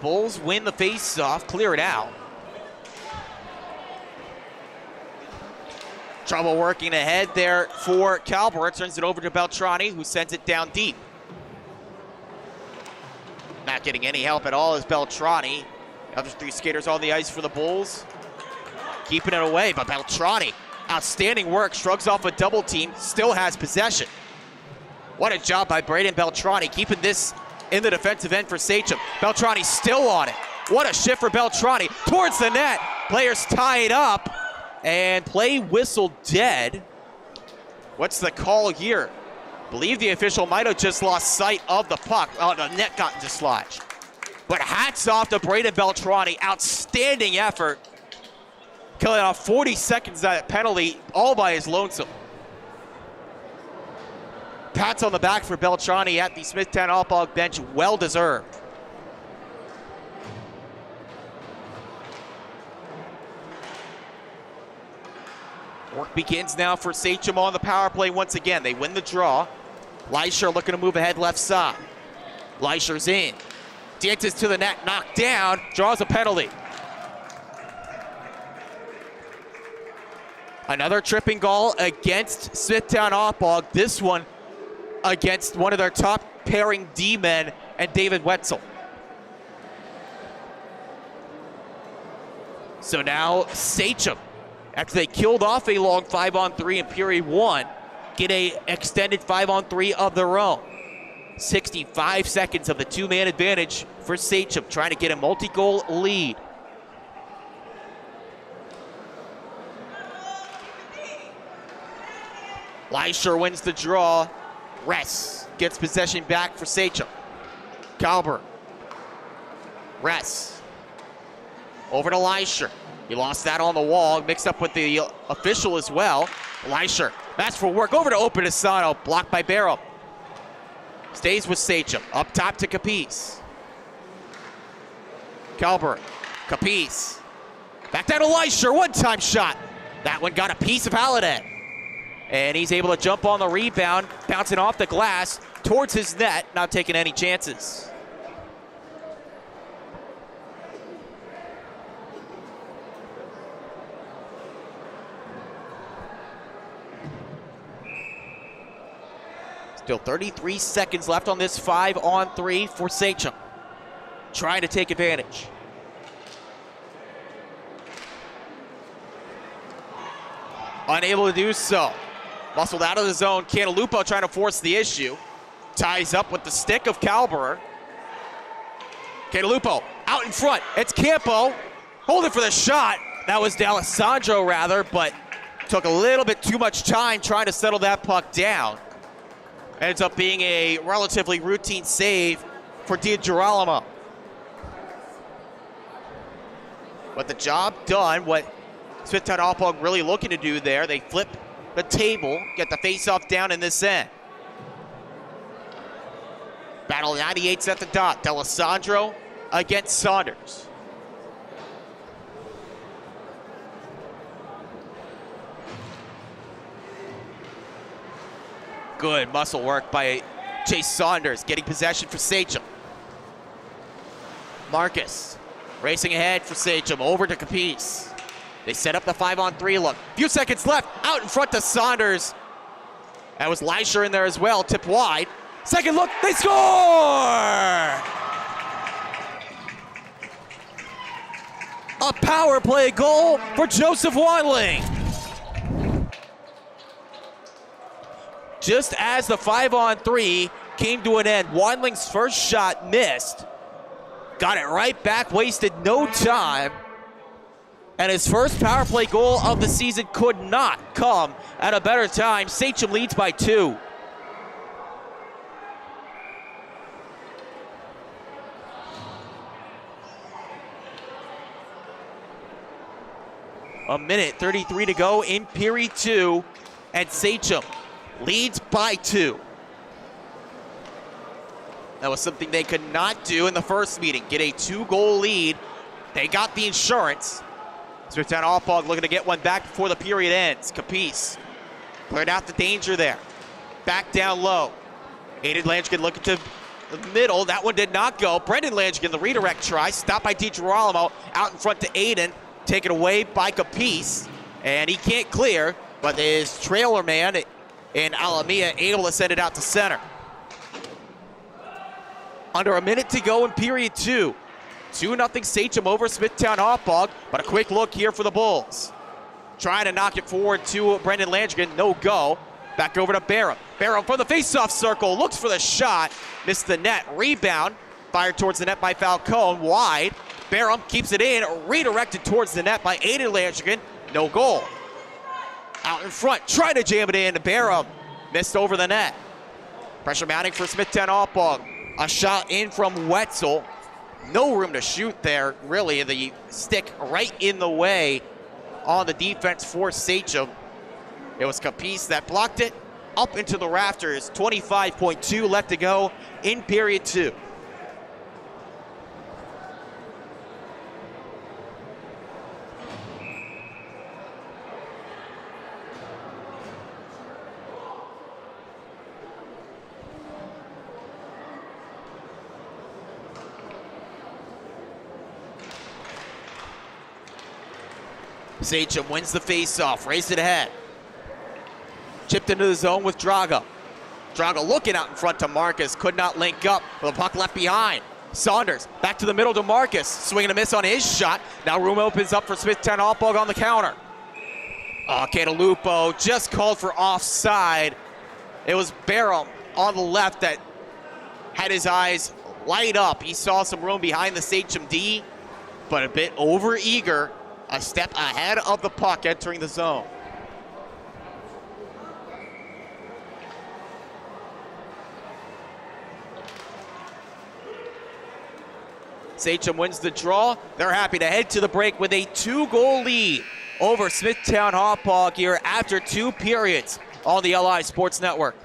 Bulls win the face-off, clear it out. Trouble working ahead there for Calborough. Turns it over to Beltrani, who sends it down deep. Not getting any help at all is Beltrani. Other three skaters on the ice for the Bulls. Keeping it away, but Beltrani, outstanding work, shrugs off a double team, still has possession. What a job by Braden Beltrani, keeping this in the defensive end for Sachem. Beltrani still on it. What a shift for Beltrani towards the net. Players tied up and play whistle dead. What's the call here? Believe the official might have just lost sight of the puck. Oh, the net got dislodged. But hats off to Braden Beltrani. Outstanding effort. Killing off 40 seconds of that penalty all by his lonesome. Pats on the back for Beltrani at the Smithtown Hauppauge bench. Well deserved. Work begins now for Sachem on the power play once again. They win the draw. Leisure looking to move ahead left side. Leisher's in. Dantas to the net, knocked down, draws a penalty. Another tripping goal against Smithtown Hauppauge. This one against one of their top pairing D-men and David Wetzel. So now Sachem, after they killed off a long 5-on-3 in period 1, get a extended 5-on-3 of their own. 65 seconds of the two-man advantage for Sachem, trying to get a multi-goal lead. Leisure wins the draw. Ress gets possession back for Sachem. Calber. Ress. Over to Leisure. He lost that on the wall, mixed up with the official as well. Leisure, match for work, over to Openisano, blocked by Barrow. Stays with Sachem, up top to Capiz. Calber, Capiz. Back down to Leisure, one-time shot. That one got a piece of Halliday. And he's able to jump on the rebound, bouncing off the glass towards his net, not taking any chances. Still 33 seconds left on this 5-on-3 for Sachem. Trying to take advantage. Unable to do so. Muscled out of the zone. Cantalupo trying to force the issue. Ties up with the stick of Calber. Cantalupo out in front. It's Campo. Holding for the shot. That was D'Alessandro rather, but took a little bit too much time trying to settle that puck down. Ends up being a relatively routine save for DiGirolamo. But the job done, what Smithtown Hauppauge really looking to do there, they flip the table, get the face-off down in this end. Battle 98's at the dot. D'Alessandro against Saunders. Good muscle work by Chase Saunders, getting possession for Sachem. Marcus racing ahead for Sachem, over to Capiz. They set up the 5-on-3 look. Few seconds left, out in front to Saunders. That was Leisure in there as well, tipped wide. Second look, they score! A power play goal for Joseph Wandling. Just as the 5-on-3 came to an end, Wandling's first shot missed. Got it right back, wasted no time. And his first power play goal of the season could not come at a better time. Sachem leads by 2. A minute 33 to go in period 2, and Sachem leads by 2. That was something they could not do in the first meeting. Get a 2-goal lead. They got the insurance. Smithtown Hauppauge looking to get one back before the period ends. Capiz cleared out the danger there. Back down low. Aiden Lanchkin looking to the middle. That one did not go. Brendan Lanchkin, the redirect try. Stopped by DiGirolamo. Out in front to Aiden. Taken away by Capiz. And he can't clear, but his trailer man in Alamia able to send it out to center. Under a minute to go in period 2. 2-0 Sachem over Smithtown Hauppauge, but a quick look here for the Bulls. Trying to knock it forward to Brendan Lanchkin, no go. Back over to Barrow. Barrow from the face-off circle, looks for the shot, missed the net. Rebound, fired towards the net by Falcone, wide. Barrow keeps it in, redirected towards the net by Aiden Lanchkin, no goal. Out in front, trying to jam it in. Barrow missed over the net. Pressure mounting for Smithtown Hauppauge. A shot in from Wetzel. No room to shoot there, really. The stick right in the way on the defense for Sachem. It was Capiz that blocked it up into the rafters. 25.2 left to go in period 2. Sachem wins the face-off, race it ahead. Chipped into the zone with Drago. Drago looking out in front to Marcus, could not link up, but the puck left behind. Saunders back to the middle to Marcus, swing and a miss on his shot. Now room opens up for Smithtown Hauppauge on the counter. Oh, Cantalupo just called for offside. It was Barrow on the left that had his eyes light up. He saw some room behind the Sachem D, but a bit over-eager, a step ahead of the puck entering the zone. Sachem wins the draw. They're happy to head to the break with a 2-goal lead over Smithtown Hauppauge here after 2 periods on the LI Sports Network.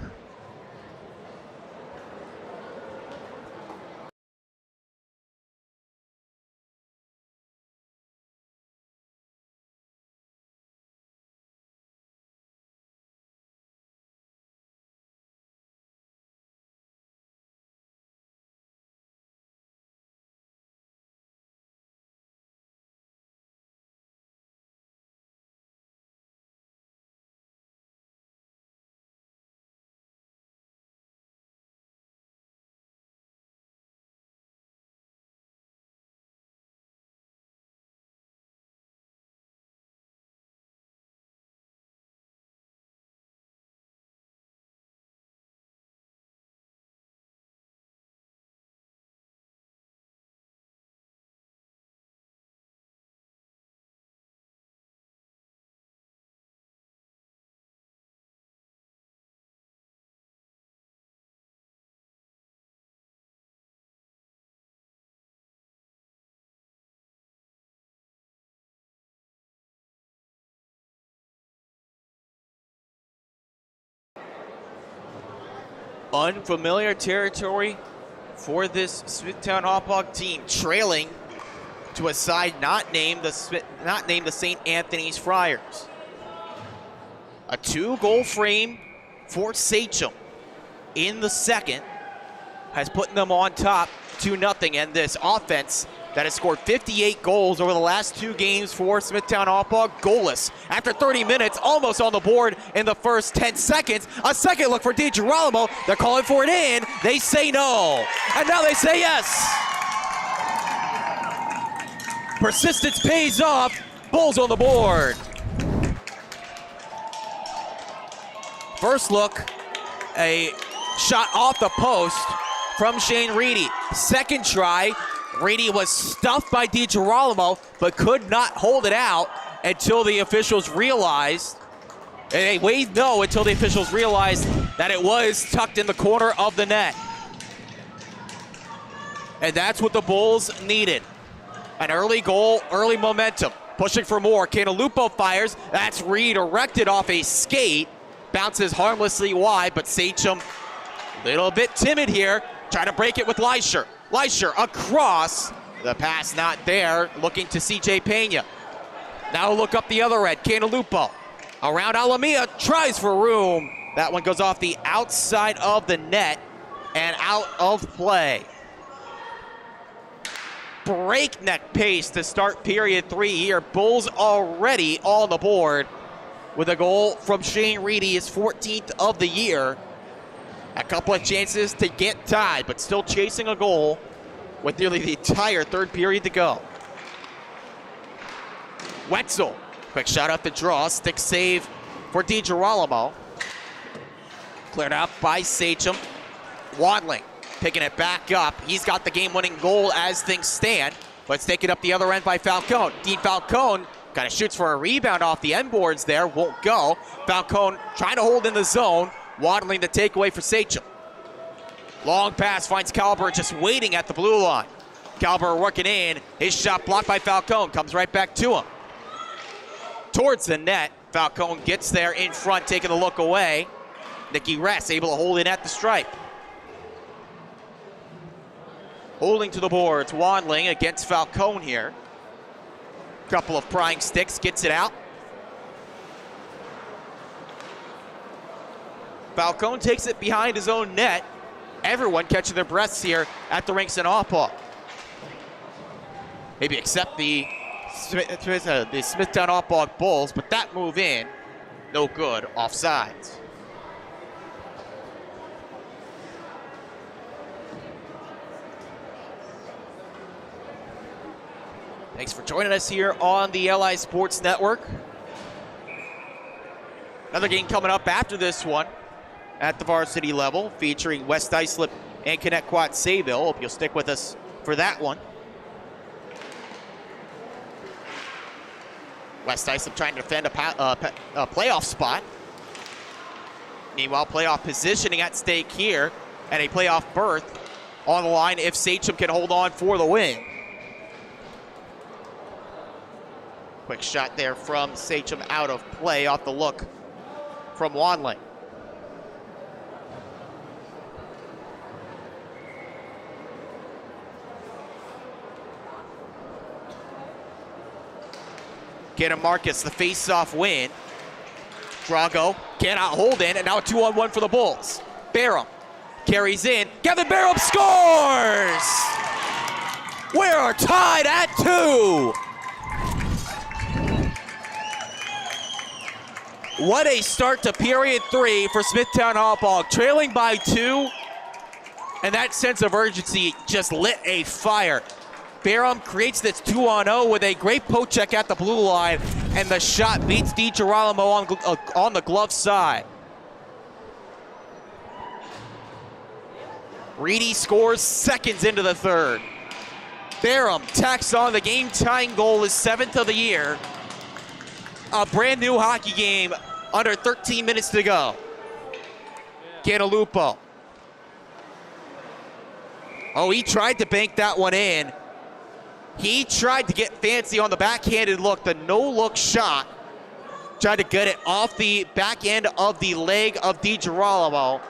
Unfamiliar territory for this Smithtown Hauppauge team, trailing to a side not named the St. Anthony's Friars. A 2-goal frame for Sachem in the second has put them on top 2-0, and this offense that has scored 58 goals over the last 2 games for Smithtown Hauppauge, goalless. After 30 minutes, almost on the board in the first 10 seconds. A second look for DiGirolamo. They're calling for it in. They say no. And now they say yes. Persistence pays off. Bulls on the board. First look, a shot off the post from Shane Reedy. Second try, Reedy was stuffed by DiGirolamo, but could not hold it out until the officials realized, and they waved no until the officials realized that it was tucked in the corner of the net. And that's what the Bulls needed. An early goal, early momentum. Pushing for more, Canalupo fires, that's redirected off a skate. Bounces harmlessly wide, but Sachem, a little bit timid here, trying to break it with Leisure. Leisure across, the pass not there, looking to CJ Pena. Now look up the other end, Canalupo. Around Alamia, tries for room. That one goes off the outside of the net and out of play. Breakneck pace to start period 3 here. Bulls already on the board with a goal from Shane Reedy, his 14th of the year. A couple of chances to get tied, but still chasing a goal with nearly the entire third period to go. Wetzel, quick shot off the draw, stick save for DiGirolamo. Cleared out by Sachem. Wadling picking it back up. He's got the game-winning goal as things stand, but it's taken up the other end by Falcone. Dean Falcone kind of shoots for a rebound off the end boards there, won't go. Falcone trying to hold in the zone. Waddling the takeaway for Sachem. Long pass finds Calber just waiting at the blue line. Calber working in. His shot blocked by Falcone. Comes right back to him. Towards the net. Falcone gets there in front, taking a look away. Nicky Ress able to hold in at the stripe. Holding to the boards. Waddling against Falcone here. Couple of prying sticks. Gets it out. Falcone takes it behind his own net. Everyone catching their breaths here at the rinks in Hauppauge. Maybe except the Smithtown Hauppauge Bulls, but that move in, no good, offsides. Thanks for joining us here on the LI Sports Network. Another game coming up after this one at the varsity level, featuring West Islip and Connecticut Sayville. Hope you'll stick with us for that one. West Islip trying to defend a playoff spot. Meanwhile, playoff positioning at stake here, and a playoff berth on the line if Sachem can hold on for the win. Quick shot there from Sachem out of play off the look from Wanley. Get Marcus the face-off win. Drago cannot hold in, and now a 2-on-1 for the Bulls. Barham carries in. Gavin Barham scores! We're tied at 2. What a start to period 3 for Smithtown Hauppauge, trailing by 2, and that sense of urgency just lit a fire. Barham creates this 2-on-0 with a great poke check at the blue line, and the shot beats DiGirolamo on the glove side. Reedy scores seconds into the third. Barham tacks on the game-tying goal, his 7th of the year. A brand new hockey game under 13 minutes to go. Cantalupo. Oh, he tried to bank that one in. He tried to get fancy on the backhanded look, the no-look shot. Tried to get it off the back end of the leg of DiGirolamo,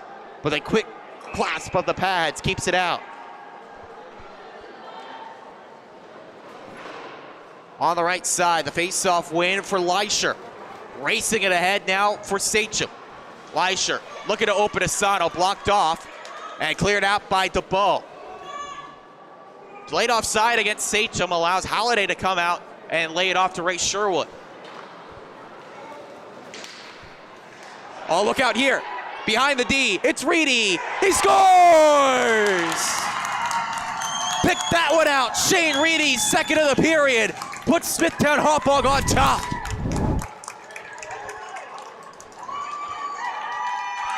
but a quick clasp of the pads keeps it out. On the right side, the face-off win for Leisure. Racing it ahead now for Sachem. Leisure looking to open Asano, blocked off and cleared out by DeBow. Delayed offside against Sachem allows Halliday to come out and lay it off to Ray Sherwood. Oh, look out here. Behind the D, it's Reedy. He scores! Pick that one out. Shane Reedy, 2nd of the period, puts Smithtown Hauppauge on top.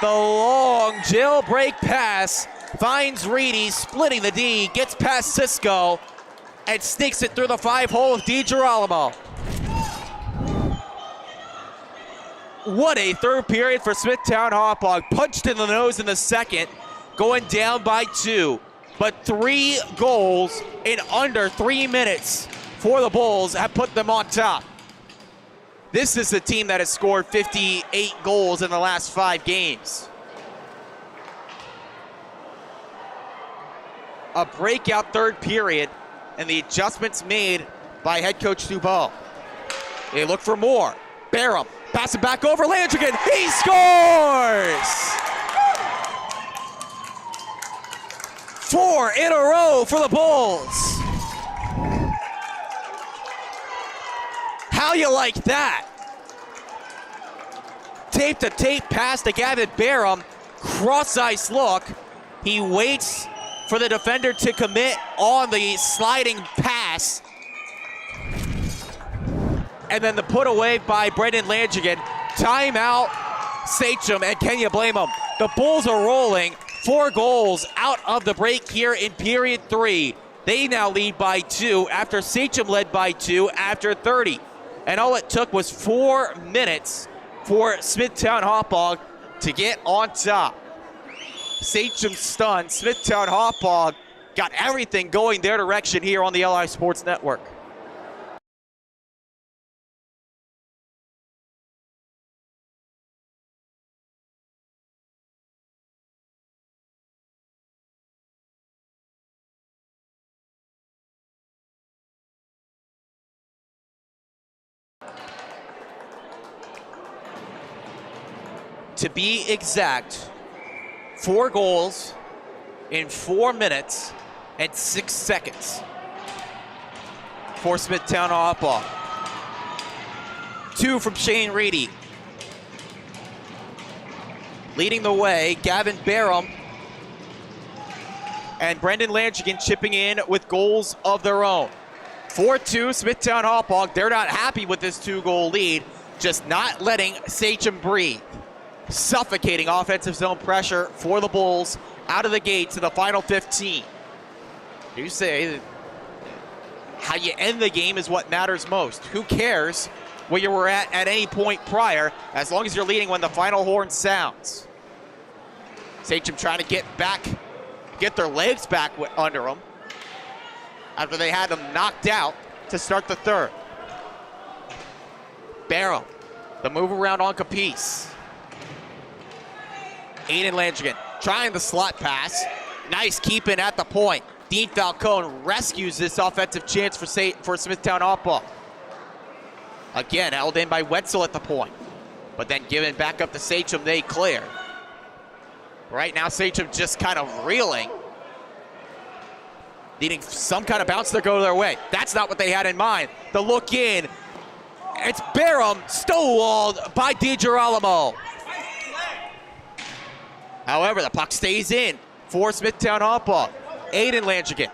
The long jailbreak pass finds Reedy, splitting the D, gets past Cisco, and sneaks it through the 5-hole of DiGirolamo. What a third period for Smithtown Hauppauge. Punched in the nose in the second, going down by 2. But 3 goals in under 3 minutes for the Bulls have put them on top. This is the team that has scored 58 goals in the last 5 games. A breakout third period, and the adjustments made by head coach Dubois. They look for more. Barham, pass it back over Landrigan. He scores! 4 in a row for the Bulls. How you like that? Tape-to-tape pass to Gavin Barham. Cross-ice look. He waits for the defender to commit on the sliding pass. And then the put away by Brendan Landrigan. Timeout, Sachem, and can you blame him? The Bulls are rolling. 4 goals out of the break here in period 3. They now lead by 2 after Sachem led by 2 after 30. And all it took was 4 minutes for Smithtown Hauppauge to get on top. Sachem stunned. Smithtown Hauppauge got everything going their direction here on the LI Sports Network. To be exact, 4 goals in 4 minutes and 6 seconds for Smithtown Hauppauge. 2 from Shane Reedy. Leading the way, Gavin Barham and Brendan Landrigan chipping in with goals of their own. 4-2 Smithtown Hauppauge. They're not happy with this 2-goal lead, just not letting Sachem breathe. Suffocating offensive zone pressure for the Bulls out of the gate to the final 15. You say that how you end the game is what matters most. Who cares where you were at any point prior, as long as you're leading when the final horn sounds. Sachem trying to get their legs back under them after they had them knocked out to start the third. Barrow, the move around on Capice. Aiden Landrigan trying the slot pass. Nice keeping at the point. Dean Falcone rescues this offensive chance for Smithtown Hauppauge. Again, held in by Wetzel at the point, but then given back up to Sachem, they clear. Right now, Sachem just kind of reeling, needing some kind of bounce to go their way. That's not what they had in mind. The look in, it's Barham, stonewalled by DiGirolamo. However, the puck stays in for Smithtown Hauppauge. Aiden Landrigan,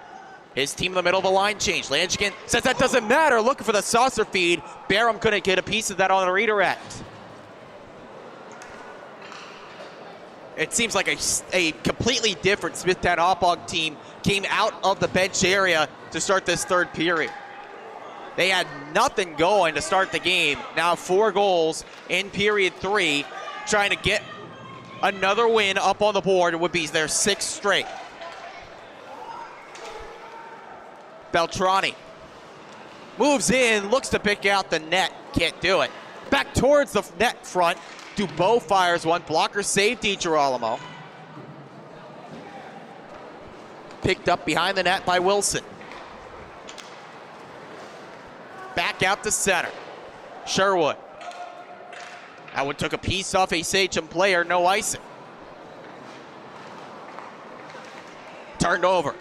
his team in the middle of a line change. Landrigan says that doesn't matter, looking for the saucer feed. Barham couldn't get a piece of that on the redirect. It seems like a completely different Smithtown Hauppauge team came out of the bench area to start this third period. They had nothing going to start the game. Now 4 goals in period 3, trying to get another win up on the board. It would be their 6th straight. Beltrani moves in, looks to pick out the net, can't do it. Back towards the net front, Dubois fires one, blocker save DiGirolamo. Picked up behind the net by Wilson. Back out to center, Sherwood. That one took a piece off a Sachem player, no icing. Turned over,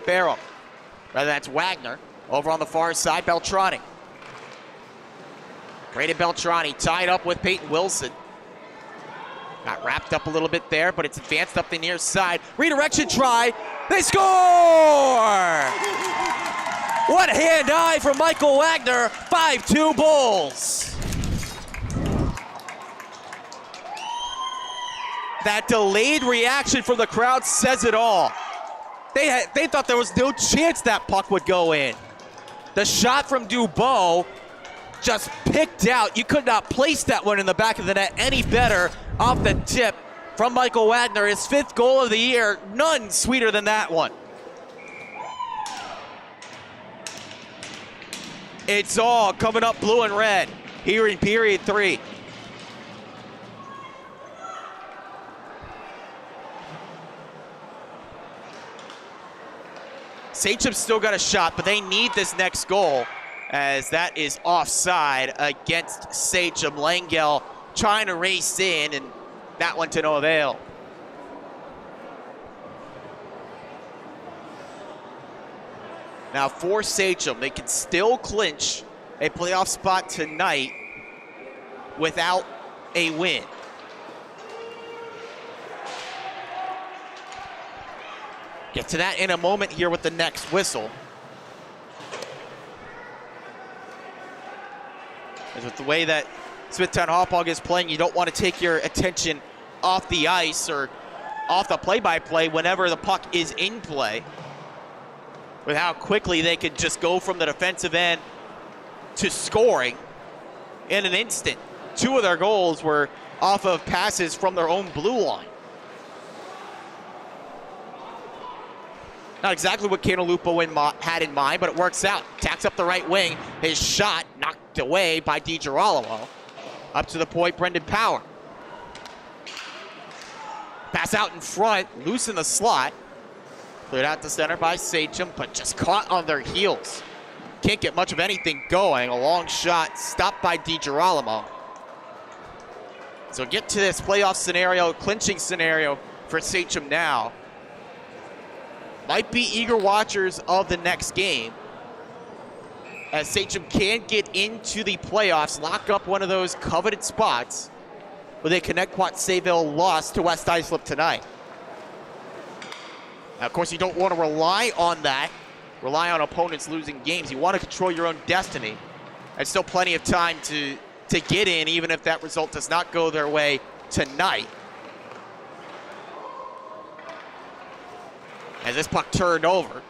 Barrow. Rather, that's Wagner. Over on the far side, Beltrani. Braden Beltrani tied up with Peyton Wilson. Got wrapped up a little bit there, but it's advanced up the near side. Redirection try. They score! What hand-eye from Michael Wagner. 5-2 Bulls. That delayed reaction from the crowd says it all. They thought there was no chance that puck would go in. The shot from Dubois just picked out. You could not place that one in the back of the net any better off the tip from Michael Wagner. His 5th goal of the year. None sweeter than that one. It's all coming up blue and red here in period 3. Sachem's still got a shot, but they need this next goal, as that is offside against Sachem. Langell trying to race in, and that one to no avail. Now for Sachem, they can still clinch a playoff spot tonight without a win. Get to that in a moment here with the next whistle. As with the way that Smithtown Hauppauge is playing, you don't want to take your attention off the ice or off the play-by-play whenever the puck is in play, with how quickly they could just go from the defensive end to scoring in an instant. 2 of their goals were off of passes from their own blue line. Not exactly what Canalupo had in mind, but it works out. Tacks up the right wing. His shot knocked away by DiGirolamo. Up to the point, Brendan Power. Pass out in front, loose in the slot. Cleared out to center by Sachem, but just caught on their heels. Can't get much of anything going. A long shot stopped by DiGirolamo. So get to this playoff scenario, clinching scenario for Sachem now. Might be eager watchers of the next game, as Sachem can get into the playoffs, lock up one of those coveted spots with a Connecticut Sayville loss to West Islip tonight. Now, of course, you don't want to rely on that, rely on opponents losing games. You want to control your own destiny. There's still plenty of time to get in, even if that result does not go their way tonight. as this puck turned over.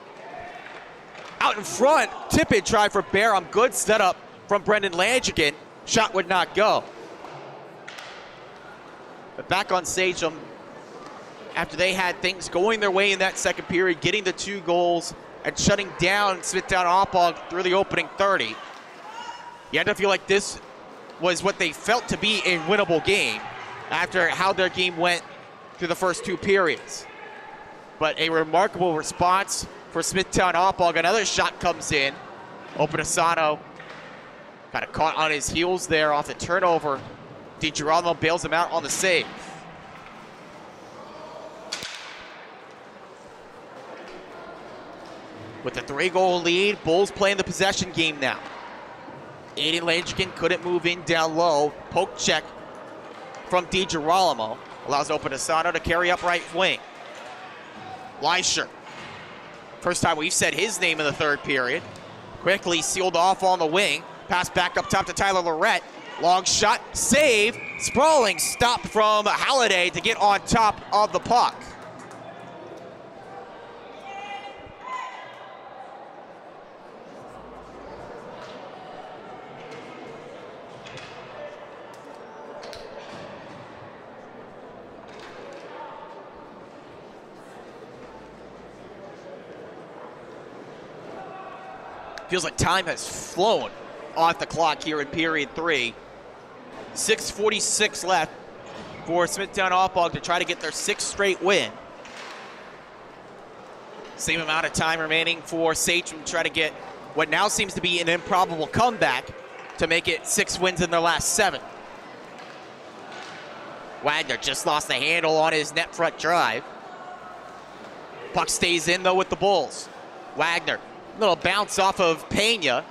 Out in front, tip-in try for Barham. Good setup from Brendan Langigan. Shot would not go. But back on Sachem, after they had things going their way in that second period, getting the 2 goals and shutting down Smithtown Hauppauge through the opening 30, you had to feel like this was what they felt to be a winnable game after how their game went through the first 2 periods. But a remarkable response for Smithtown Hauppauge. Another shot comes in. Opanisano kind of caught on his heels there off the turnover. DiGirolamo bails him out on the save. With a 3-goal lead, Bulls playing the possession game now. Aiden Langigan couldn't move in down low. Poke check from DiGirolamo allows Opanisano to carry up right wing. Leisher. First time we've said his name in the third period. Quickly sealed off on the wing. Pass back up top to Tyler Lorette. Long shot, save, sprawling stop from Halliday to get on top of the puck. Feels like time has flown off the clock here in period 3. 6:46 left for Smithtown Hauppauge to try to get their 6th straight win. Same amount of time remaining for Sachem to try to get what now seems to be an improbable comeback to make it 6 wins in their last 7. Wagner just lost the handle on his net front drive. Puck stays in though with the Bulls. Wagner, little bounce off of Pena.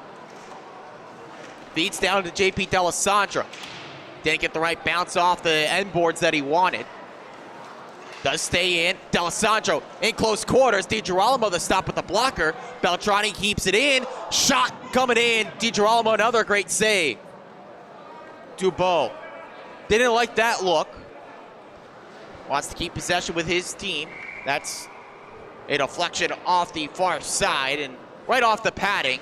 Feeds down to JP D'Alessandro. Didn't get the right bounce off the end boards that he wanted. Does stay in. D'Alessandro in close quarters. DiGirolamo the stop with the blocker. Beltrani keeps it in. Shot coming in. DiGirolamo another great save. Dubois didn't like that look. Wants to keep possession with his team. That's a deflection off the far side and right off the padding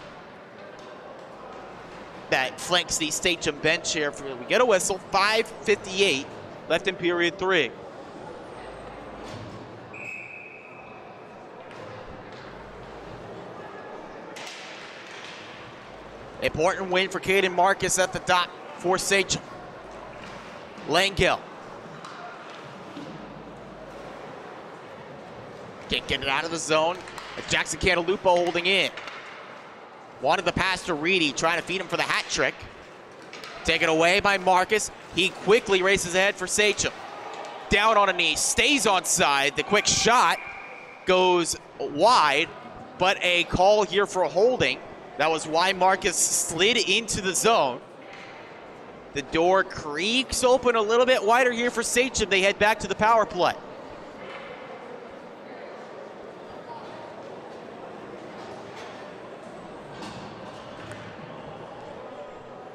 that flanks the Sachem bench here. We get a whistle. 5:58 left in period 3. Important win for Caden Marcus at the dot for Sachem. Langell. Can't get it out of the zone. Jackson Cantalupo holding in. Wanted the pass to Reedy, trying to feed him for the hat trick. Taken away by Marcus. He quickly races ahead for Sachem. Down on a knee, stays on side. The quick shot goes wide, but a call here for holding. That was why Marcus slid into the zone. The door creaks open a little bit wider here for Sachem. They head back to the power play.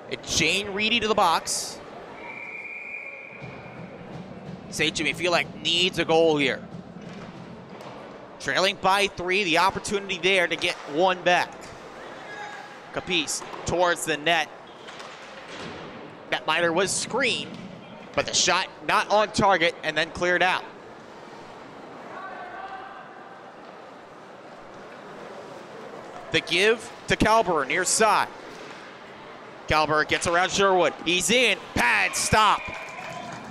It's Shane Reedy to the box. Sachem, you feel like, needs a goal here. Trailing by 3, the opportunity there to get one back. Capice towards the net. Netminer was screened, but the shot not on target and then cleared out. The give to Calber near side. Calber gets around Sherwood. He's in. Pad stop.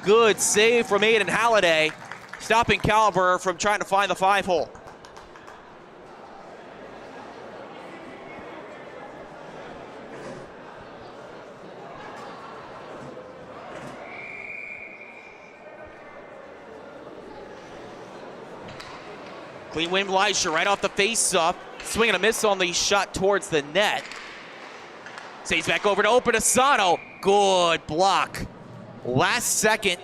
Good save from Aiden Halliday, stopping Calber from trying to find the 5-hole. Clean win, Leisher right off the face-off. Swing and a miss on the shot towards the net. Saves back over to Opanisano. Good block. Last second,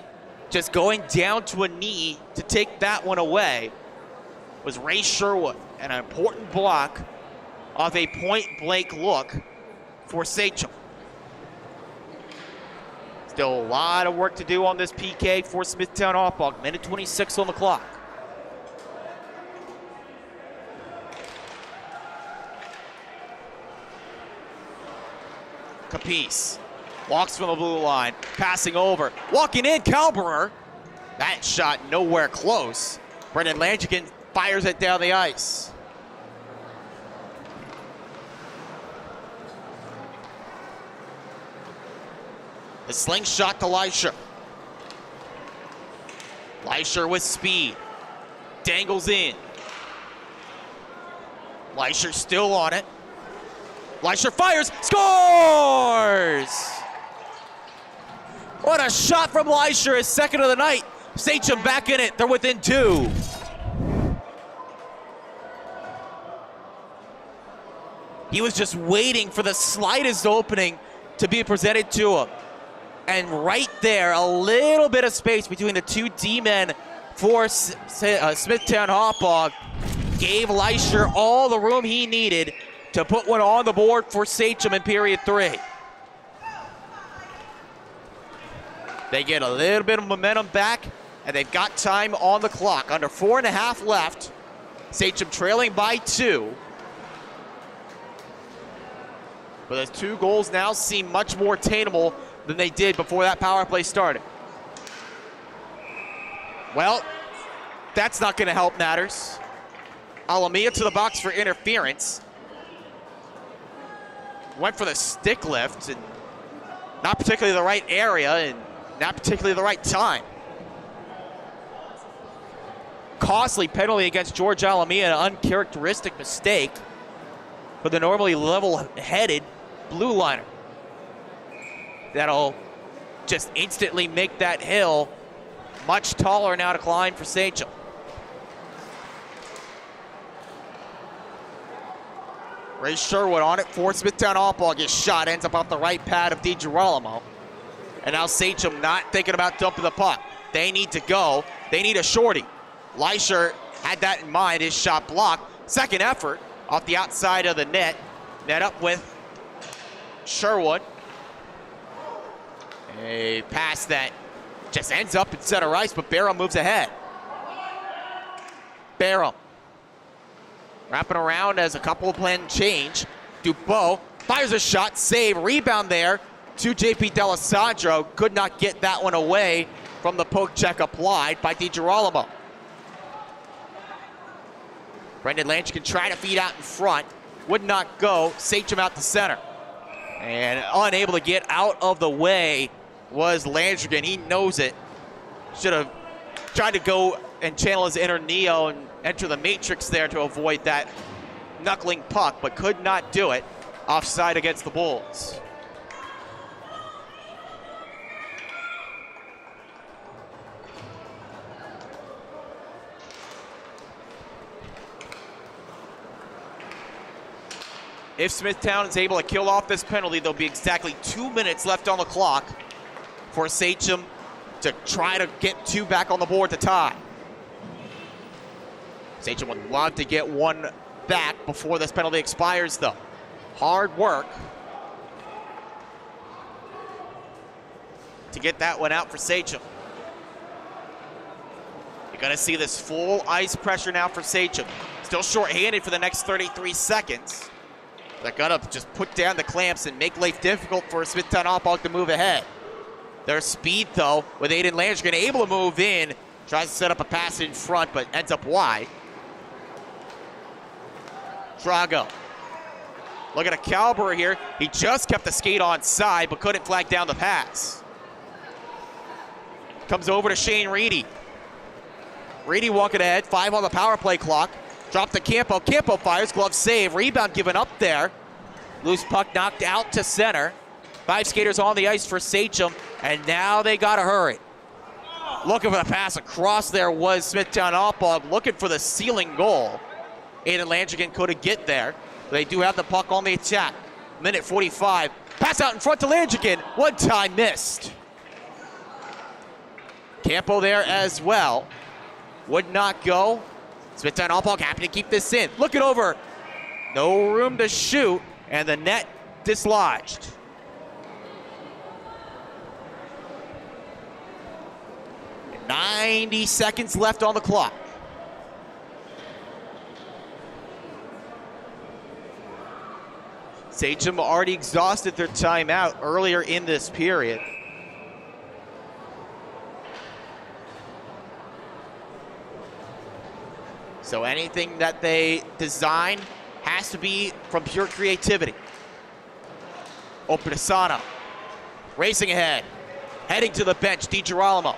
just going down to a knee to take that one away was Ray Sherwood. An important block of a point-blank look for Sachem. Still a lot of work to do on this PK for Smithtown Hauppauge. Minute 26 on the clock. apiece. Walks from the blue line, passing over, walking in, Kalberer. That shot nowhere close. Brendan Landrigan fires it down the ice. The slingshot to Leisher. Leisher with speed. Dangles in. Leisher still on it. Leisher fires, scores! What a shot from Leisher, his second of the night. Sachem back in it, they're within 2. He was just waiting for the slightest opening to be presented to him. And right there, a little bit of space between the 2 D-men for Smithtown Hauppauge gave Leisher all the room he needed to put one on the board for Sachem in period 3. They get a little bit of momentum back, and they've got time on the clock. Under 4.5 left. Sachem trailing by 2. But those 2 goals now seem much more attainable than they did before that power play started. Well, that's not going to help matters. Alamia to the box for interference. Went for the stick lift, and not particularly the right area, and not particularly the right time. Costly penalty against George Alamia, an uncharacteristic mistake for the normally level-headed blue liner. That'll just instantly make that hill much taller now to climb for Sachem. Ray Sherwood on it for Smithtown Hauppauge. His shot ends up off the right pad of DiGirolamo. And now Sachem not thinking about dumping the puck. They need to go. They need a shorty. Leisher had that in mind. His shot blocked. Second effort off the outside of the net. Net up with Sherwood. A pass that just ends up in center ice, but Barham moves ahead. Barham wrapping around as a couple of plan change. Dubois fires a shot, save, rebound there to JP D'Alessandro. Could not get that one away from the poke check applied by DiGirolamo. Brendan Landrigan try to feed out in front. Would not go. Sachem out the center. And unable to get out of the way was Landrigan. He knows it. Should have tried to go and channel his inner neo and enter the matrix there to avoid that knuckling puck, but could not do it. Offside against the Bulls. If Smithtown is able to kill off this penalty, there'll be exactly 2 minutes left on the clock for Sachem to try to get 2 back on the board to tie. Sachem would love to get 1 back before this penalty expires, though. Hard work to get that one out for Sachem. You're going to see this full ice pressure now for Sachem. Still shorthanded for the next 33 seconds. They're going to just put down the clamps and make life difficult for Smithtown Hauppauge to move ahead. Their speed, though, with Aiden Landrigan able to move in, tries to set up a pass in front, but ends up wide. Drago. Look at a Kalberer here. He just kept the skate on side, but couldn't flag down the pass. Comes over to Shane Reedy. Reedy walking ahead, 5 on the power play clock. Drop to Campo. Campo fires, glove save. Rebound given up there. Loose puck knocked out to center. 5 skaters on the ice for Sachem, and now they gotta hurry. Looking for the pass across there was Smithtown Hauppauge, looking for the ceiling goal. Aiden Landrigan couldn't get there. They do have the puck on the attack. Minute 45. Pass out in front to Landrigan. One time missed. Campo there as well. Would not go. Smithtown Hauppauge happy to keep this in. Look it over. No room to shoot, and the net dislodged. And 90 seconds left on the clock. Sachem already exhausted their timeout earlier in this period. So anything that they design has to be from pure creativity. Opinasana, racing ahead, heading to the bench, DiGirolamo.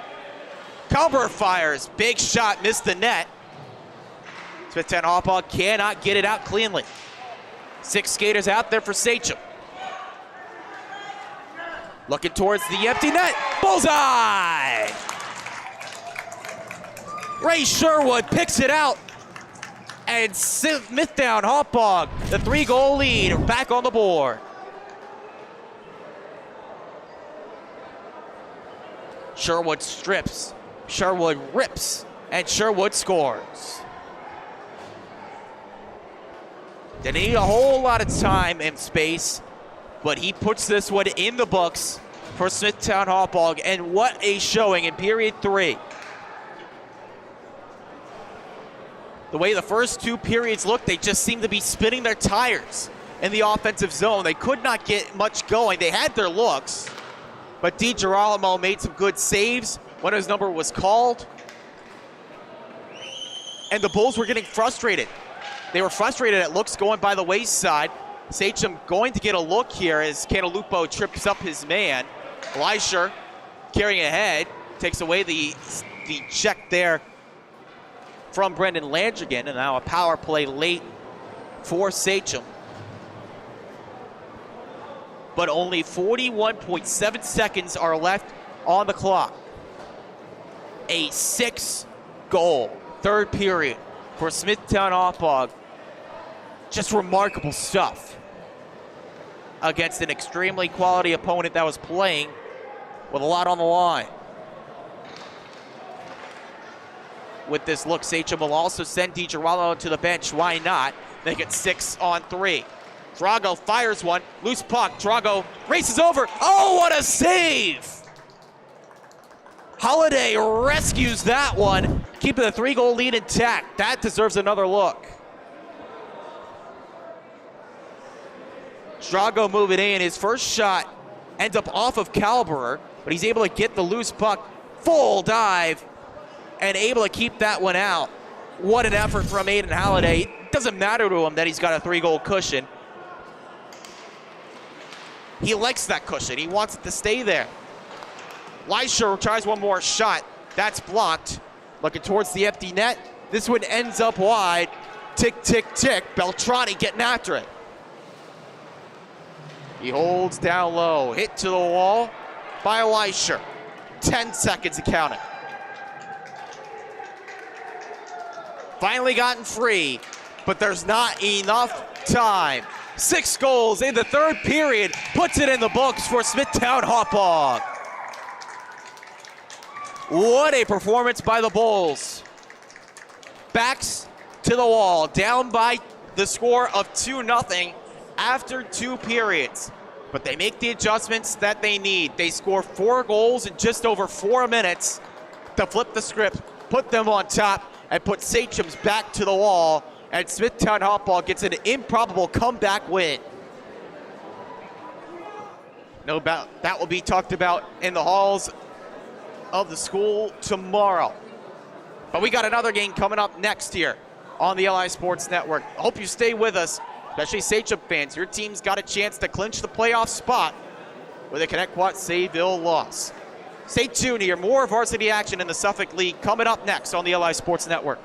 Calber fires, big shot, missed the net. Smithtown Hauppauge cannot get it out cleanly. 6 skaters out there for Sachem. Looking towards the empty net, bullseye! Ray Sherwood picks it out, and Smithtown Hauppauge, the 3-goal lead, are back on the board. Sherwood strips, Sherwood rips, and Sherwood scores. Didn't need a whole lot of time and space, but he puts this one in the books for Smithtown Hauppauge, and what a showing in period 3. The way the first 2 periods looked, they just seemed to be spinning their tires in the offensive zone. They could not get much going. They had their looks, but DiGirolamo made some good saves when his number was called. And the Bulls were getting frustrated. They were frustrated at looks going by the wayside. Sachem going to get a look here as Cantalupo trips up his man. Leisure carrying ahead, takes away the check there from Brendan Landrigan, and now a power play late for Sachem. But only 41.7 seconds are left on the clock. A 6-goal third period for Smithtown Hauppauge. Just remarkable stuff against an extremely quality opponent that was playing with a lot on the line. With this look, Sachem will also send DiGirolamo to the bench. Why not? They get 6-on-3. Drago fires one, loose puck. Drago races over. Oh, what a save! Holiday rescues that one, keeping the 3-goal lead intact. That deserves another look. Drago moving in. His first shot ends up off of Calberer, but he's able to get the loose puck, full dive, and able to keep that one out. What an effort from Aiden Halliday. It doesn't matter to him that he's got a 3-goal cushion. He likes that cushion. He wants it to stay there. Leisure tries one more shot. That's blocked. Looking towards the empty net. This one ends up wide. Tick, tick, tick. Beltrani getting after it. He holds down low. Hit to the wall by Leisure. 10 seconds to count it. Finally gotten free, but there's not enough time. 6 goals in the third period puts it in the books for Smithtown Hauppauge. What a performance by the Bulls. Backs to the wall, down by the score of 2-0 after 2 periods. But they make the adjustments that they need. They score 4 goals in just over 4 minutes to flip the script, put them on top, and put Sachem's back to the wall, and Smithtown Hauppauge gets an improbable comeback win. No doubt that will be talked about in the halls of the school tomorrow. But we got another game coming up next here on the LI Sports Network. I hope you stay with us, especially Sachem fans. Your team's got a chance to clinch the playoff spot with a Connecticut Sayville loss. Stay tuned to hear more varsity action in the Suffolk League coming up next on the LI Sports Network.